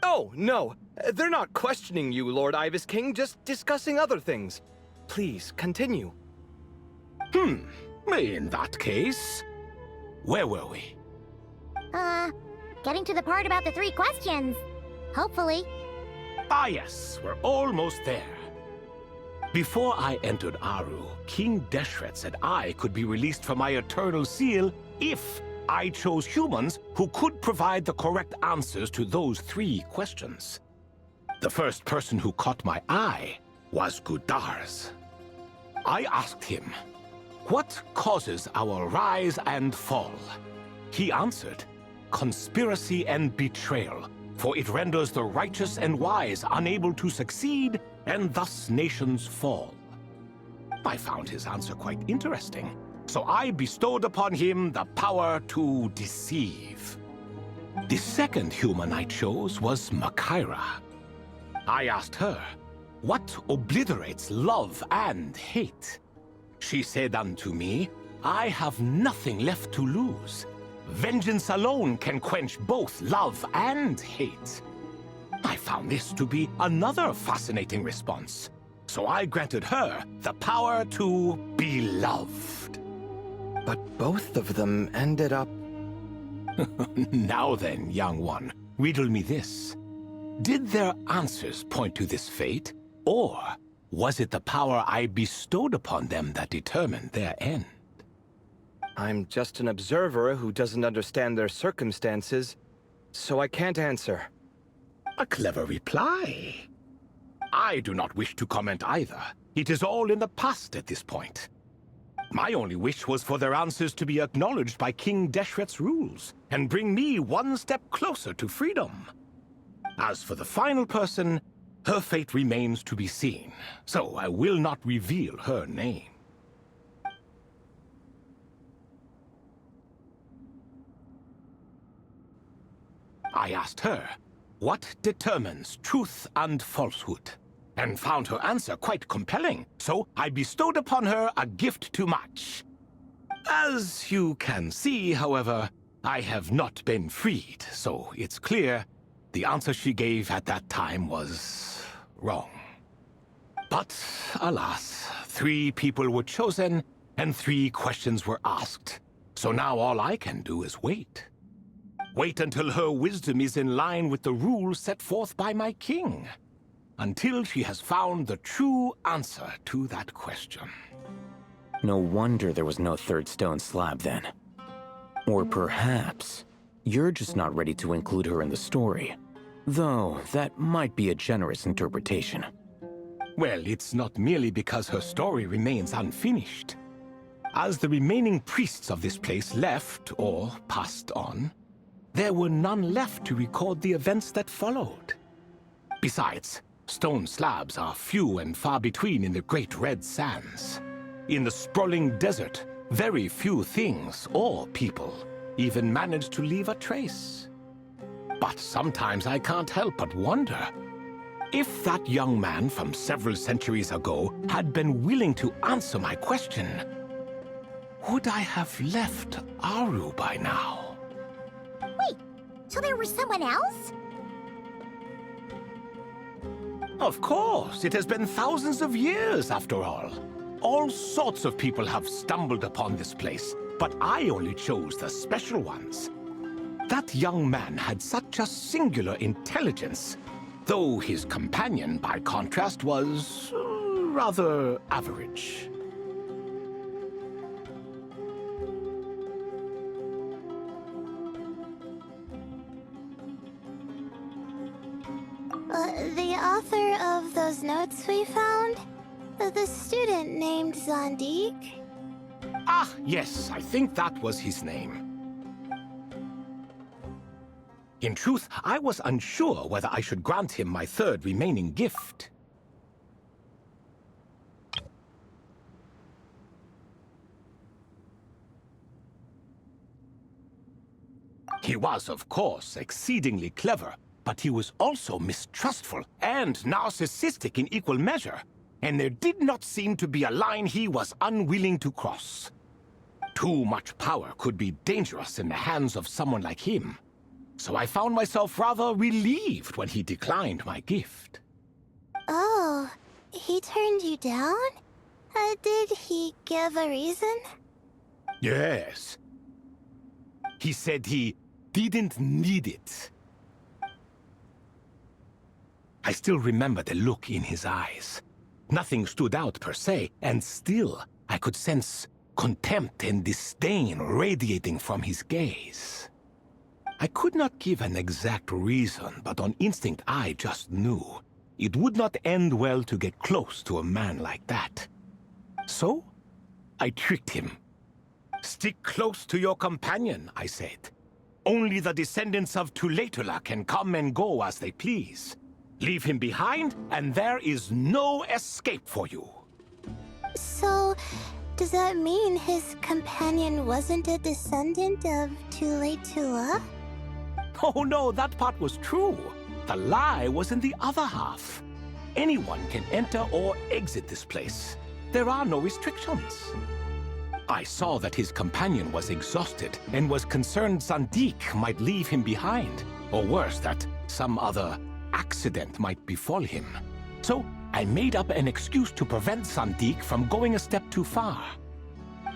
Oh, no. They're not questioning you, Lord Ibis King, just discussing other things. Please, continue. In that case... Where were we? Getting to the part about the 3 questions. Hopefully. Ah yes, we're almost there. Before I entered Aru, King Deshret said I could be released from my eternal seal if I chose humans who could provide the correct answers to those 3 questions. The first person who caught my eye was Gudar's. I asked him, what causes our rise and fall? He answered, conspiracy and betrayal, for it renders the righteous and wise unable to succeed, and thus nations fall. I found his answer quite interesting, so I bestowed upon him the power to deceive. The second human I chose was Makaira. I asked her, what obliterates love and hate? She said unto me, I have nothing left to lose. Vengeance alone can quench both love and hate. I found this to be another fascinating response, so I granted her the power to be loved. But both of them ended up... Now then, young one, riddle me this. Did their answers point to this fate, or was it the power I bestowed upon them that determined their end? I'm just an observer who doesn't understand their circumstances, so I can't answer. A clever reply. I do not wish to comment either. It is all in the past at this point. My only wish was for their answers to be acknowledged by King Deshret's rules, and bring me one step closer to freedom. As for the final person, her fate remains to be seen, so I will not reveal her name. I asked her, what determines truth and falsehood? And found her answer quite compelling, so I bestowed upon her a gift to match. As you can see, however, I have not been freed, so it's clear the answer she gave at that time was wrong. But, alas, 3 people were chosen, and 3 questions were asked. So now all I can do is wait. Wait until her wisdom is in line with the rules set forth by my king. Until she has found the true answer to that question. No wonder there was no 3rd stone slab then. Or perhaps you're just not ready to include her in the story. Though, that might be a generous interpretation. Well, it's not merely because her story remains unfinished. As the remaining priests of this place left, or passed on, there were none left to record the events that followed. Besides, stone slabs are few and far between in the Great Red Sands. In the sprawling desert, very few things or people even manage to leave a trace. But sometimes I can't help but wonder, if that young man from several centuries ago had been willing to answer my question, would I have left Aru by now? Wait, so there was someone else? Of course, it has been thousands of years after all. All sorts of people have stumbled upon this place, but I only chose the special ones. That young man had such a singular intelligence, though his companion, by contrast, was rather average. The author of those notes we found? The student named Zandik? Ah, yes, I think that was his name. In truth, I was unsure whether I should grant him my third remaining gift. He was, of course, exceedingly clever, but he was also mistrustful and narcissistic in equal measure, and there did not seem to be a line he was unwilling to cross. Too much power could be dangerous in the hands of someone like him, so I found myself rather relieved when he declined my gift. Oh, he turned you down? Did he give a reason? Yes. He said he didn't need it. I still remember the look in his eyes. Nothing stood out per se, and still I could sense contempt and disdain radiating from his gaze. I could not give an exact reason, but on instinct I just knew it would not end well to get close to a man like that. So, I tricked him. "Stick close to your companion," I said. "Only the descendants of Tuletula can come and go as they please. Leave him behind, and there is no escape for you." So, does that mean his companion wasn't a descendant of Tuletula? Oh no, that part was true. The lie was in the other half. Anyone can enter or exit this place. There are no restrictions. I saw that his companion was exhausted and was concerned Zandik might leave him behind, or worse, that some other accident might befall him. So I made up an excuse to prevent Zandik from going a step too far.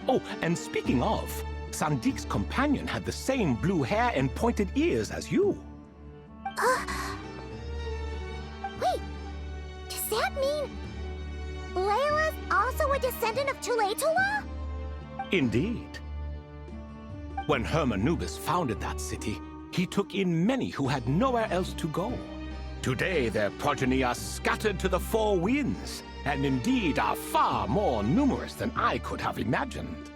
Oh, and speaking of, Sandik's companion had the same blue hair and pointed ears as you. Wait, does that mean Layla's also a descendant of Tuletula? Indeed. When Hermanubis founded that city, he took in many who had nowhere else to go. Today, their progeny are scattered to the four winds, and indeed are far more numerous than I could have imagined.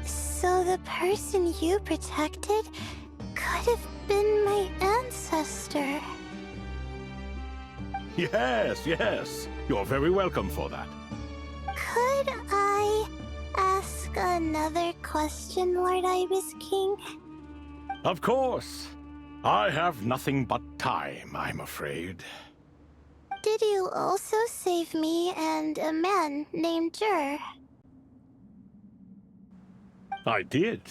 So the person you protected could have been my ancestor. Yes, yes. You're very welcome for that. Could I ask another question, Lord Ibis King? Of course. I have nothing but time, I'm afraid. Did you also save me and a man named Jur? I did.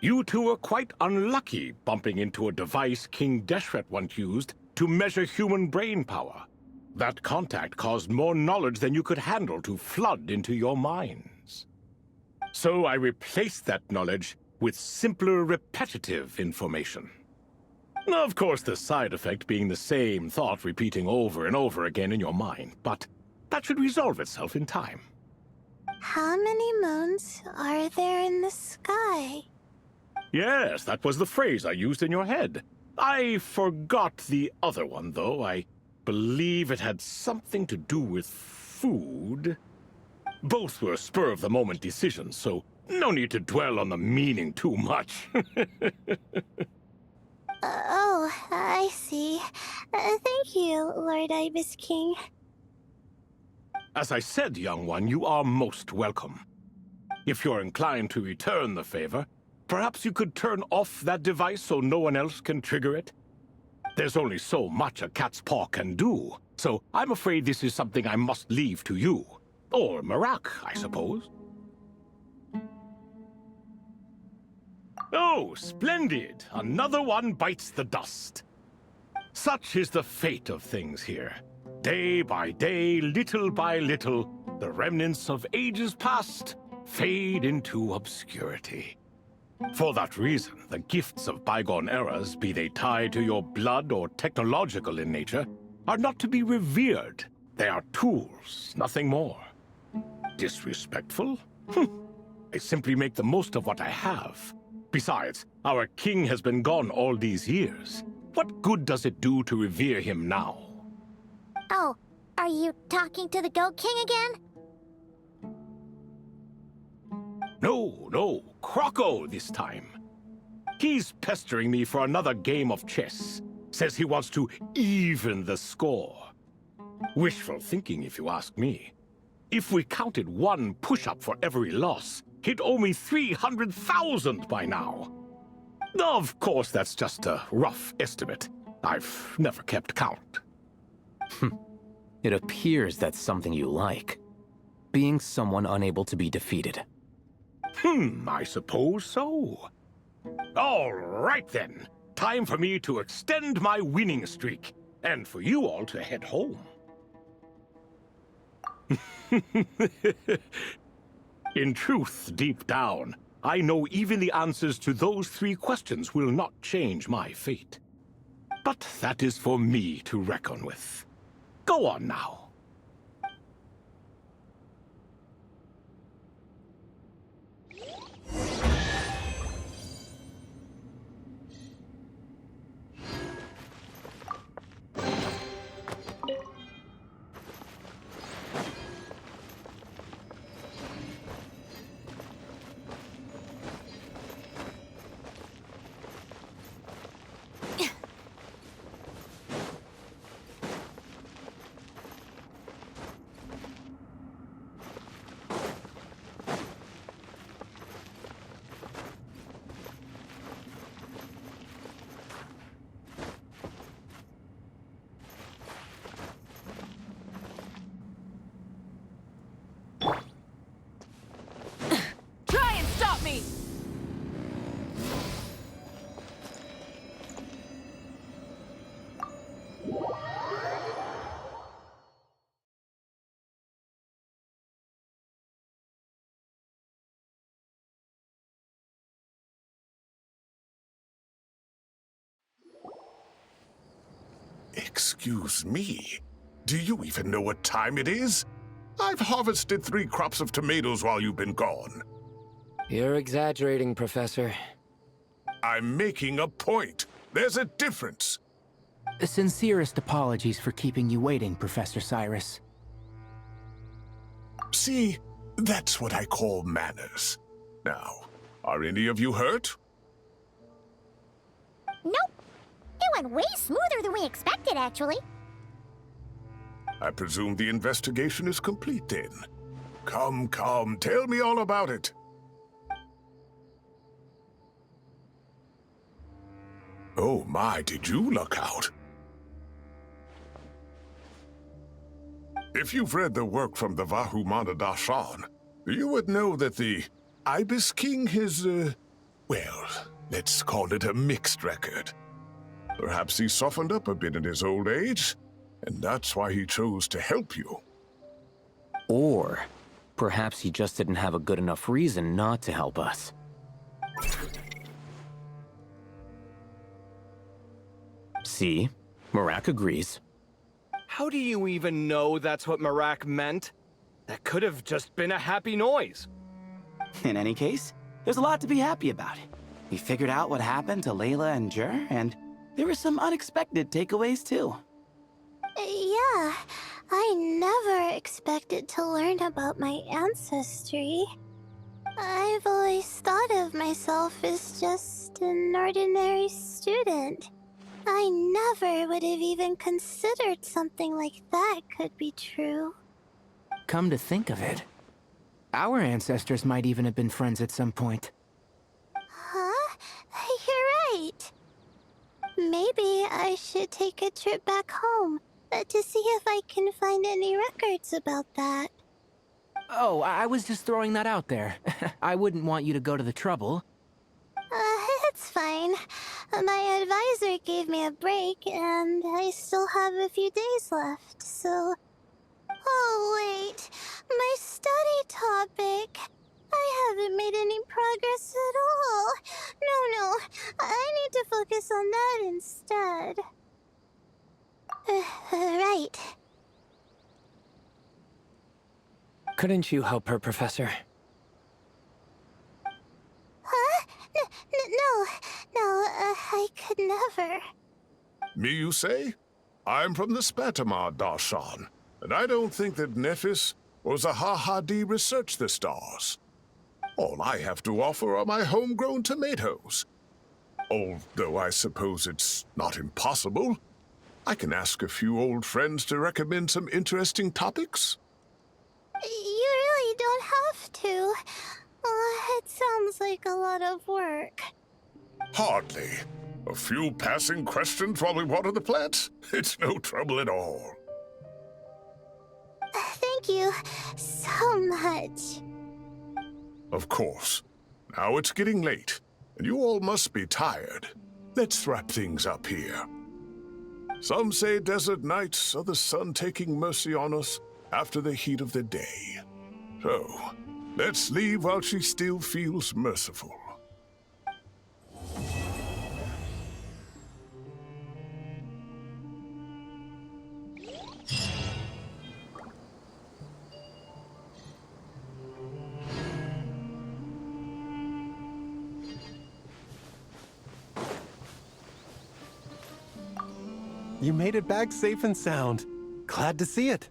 You two were quite unlucky bumping into a device King Deshret once used to measure human brain power. That contact caused more knowledge than you could handle to flood into your minds. So I replaced that knowledge with simpler, repetitive information. Of course, the side effect being the same thought repeating over and over again in your mind, but that should resolve itself in time. How many moons are there in the sky? Yes, that was the phrase I used in your head. I forgot the other one, though. I believe it had something to do with food. Both were spur-of-the-moment decisions, so no need to dwell on the meaning too much. Oh, I see. Thank you, Lord Ibis King. As I said, young one, you are most welcome. If you're inclined to return the favor, perhaps you could turn off that device so no one else can trigger it? There's only so much a cat's paw can do, so I'm afraid this is something I must leave to you. Or Marak, I suppose. Oh, splendid! Another one bites the dust. Such is the fate of things here. Day by day, little by little, the remnants of ages past fade into obscurity. For that reason, the gifts of bygone eras, be they tied to your blood or technological in nature, are not to be revered. They are tools, nothing more. Disrespectful? I simply make the most of what I have. Besides, our king has been gone all these years. What good does it do to revere him now? Oh, are you talking to the Goat King again? No, Croco this time. He's pestering me for another game of chess. Says he wants to even the score. Wishful thinking, if you ask me. If we counted one push-up for every loss, he'd owe me 300,000 by now. Of course, that's just a rough estimate. I've never kept count. It appears that's something you like. Being someone unable to be defeated. I suppose so. All right then. Time for me to extend my winning streak, and for you all to head home. In truth, deep down, I know even the answers to those 3 questions will not change my fate. But that is for me to reckon with. Go on now. Excuse me, do you even know what time it is? I've harvested 3 crops of tomatoes while you've been gone. You're exaggerating, Professor. I'm making a point. There's a difference. Sincerest apologies for keeping you waiting, Professor Cyrus. See, that's what I call manners. Now, are any of you hurt? Nope. It went way smoother than we expected, actually. I presume the investigation is complete then. Come, tell me all about it. Oh my, did you luck out? If you've read the work from the Vahumana Darshan, you would know that the Ibis King has, well, let's call it a mixed record. Perhaps he softened up a bit in his old age, and that's why he chose to help you. Or perhaps he just didn't have a good enough reason not to help us. See? Marak agrees. How do you even know that's what Marak meant? That could have just been a happy noise. In any case, there's a lot to be happy about. We figured out what happened to Layla and Jur, and there were some unexpected takeaways too. Yeah, I never expected to learn about my ancestry. I've always thought of myself as just an ordinary student. I never would have even considered something like that could be true. Come to think of it, our ancestors might even have been friends at some point. Huh? You're right. Maybe I should take a trip back home to see if I can find any records about that. Oh, I was just throwing that out there. I wouldn't want you to go to the trouble. It's fine. My advisor gave me a break, and I still have a few days left, so... Oh, wait. My study topic. I haven't made any progress at all. No. I need to focus on that instead. Right. Couldn't you help her, Professor? Huh? No, I could never. Me, you say? I'm from the Spatamar Darshan, and I don't think that Nephis or Zahahadi researched the stars. All I have to offer are my homegrown tomatoes. Although I suppose it's not impossible. I can ask a few old friends to recommend some interesting topics. You really don't have to. It sounds like a lot of work. Hardly. A few passing questions while we water the plants? It's no trouble at all. Thank you so much. Of course. Now it's getting late, and you all must be tired. Let's wrap things up here. Some say desert nights are the sun taking mercy on us after the heat of the day. So, let's leave while she still feels merciful. You made it back safe and sound. Glad to see it.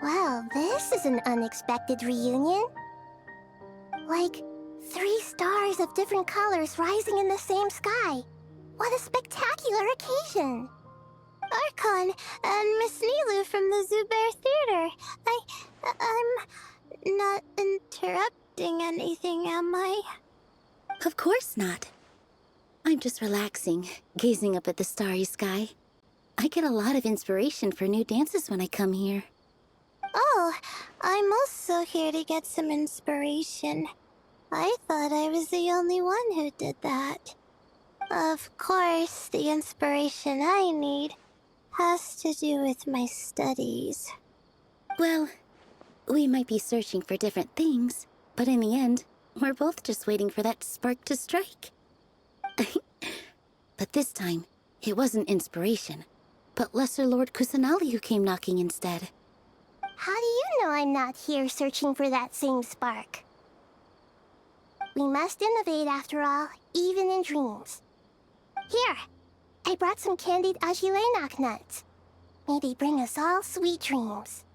Well, this is an unexpected reunion. Like, 3 stars of different colors rising in the same sky. What a spectacular occasion! Archon and Miss Nilu from the Zubair Theater. I'm not interrupting anything, am I? Of course not. I'm just relaxing, gazing up at the starry sky. I get a lot of inspiration for new dances when I come here. Oh, I'm also here to get some inspiration. I thought I was the only one who did that. Of course, the inspiration I need has to do with my studies. Well, we might be searching for different things, but in the end, we're both just waiting for that spark to strike. But this time, it wasn't inspiration, but Lesser Lord Kusanali who came knocking instead. How do you know I'm not here searching for that same spark? We must innovate after all, even in dreams. Here, I brought some candied ajilenak nuts. May they bring us all sweet dreams.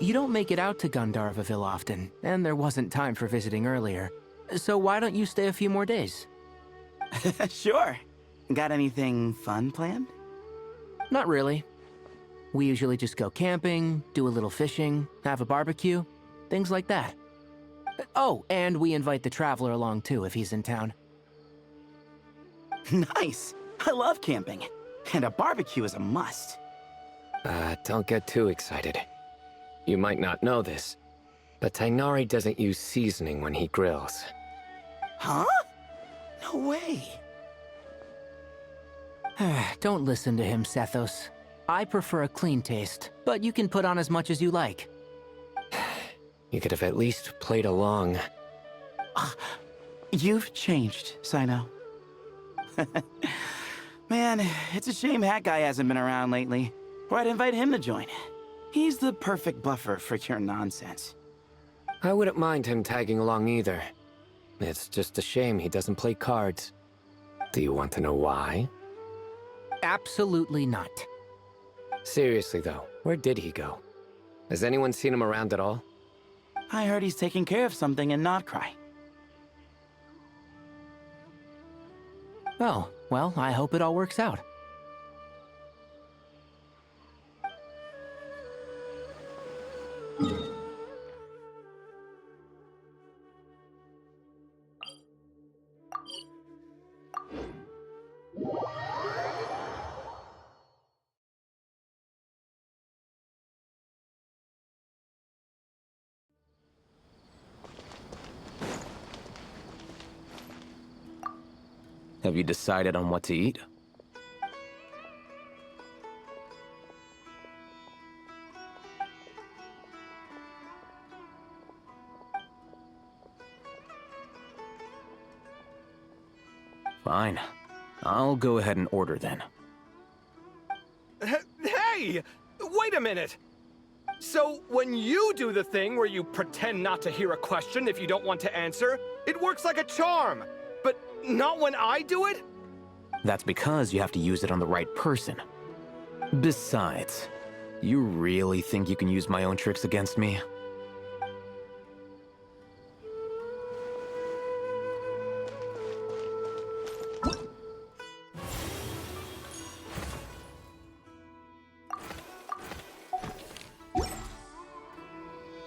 You don't make it out to Gandharvaville often, and there wasn't time for visiting earlier. So why don't you stay a few more days? Sure. Got anything fun planned? Not really. We usually just go camping, do a little fishing, have a barbecue, things like that. Oh, and we invite the Traveler along too if he's in town. Nice! I love camping. And a barbecue is a must. Don't get too excited. You might not know this, but Tighnari doesn't use seasoning when he grills. Huh? No way. Don't listen to him, Sethos. I prefer a clean taste, but you can put on as much as you like. You could have at least played along. You've changed, Cyno. Man, it's a shame that guy hasn't been around lately. Or I'd invite him to join. He's the perfect buffer for your nonsense. I wouldn't mind him tagging along either. It's just a shame he doesn't play cards. Do you want to know why? Absolutely not. Seriously though, where did he go? Has anyone seen him around at all? I heard he's taking care of something in Notcry. Oh, well, I hope it all works out. Have you decided on what to eat? Fine. I'll go ahead and order then. Hey! Wait a minute! So, when you do the thing where you pretend not to hear a question if you don't want to answer, it works like a charm. But not when I do it? That's because you have to use it on the right person. Besides, you really think you can use my own tricks against me?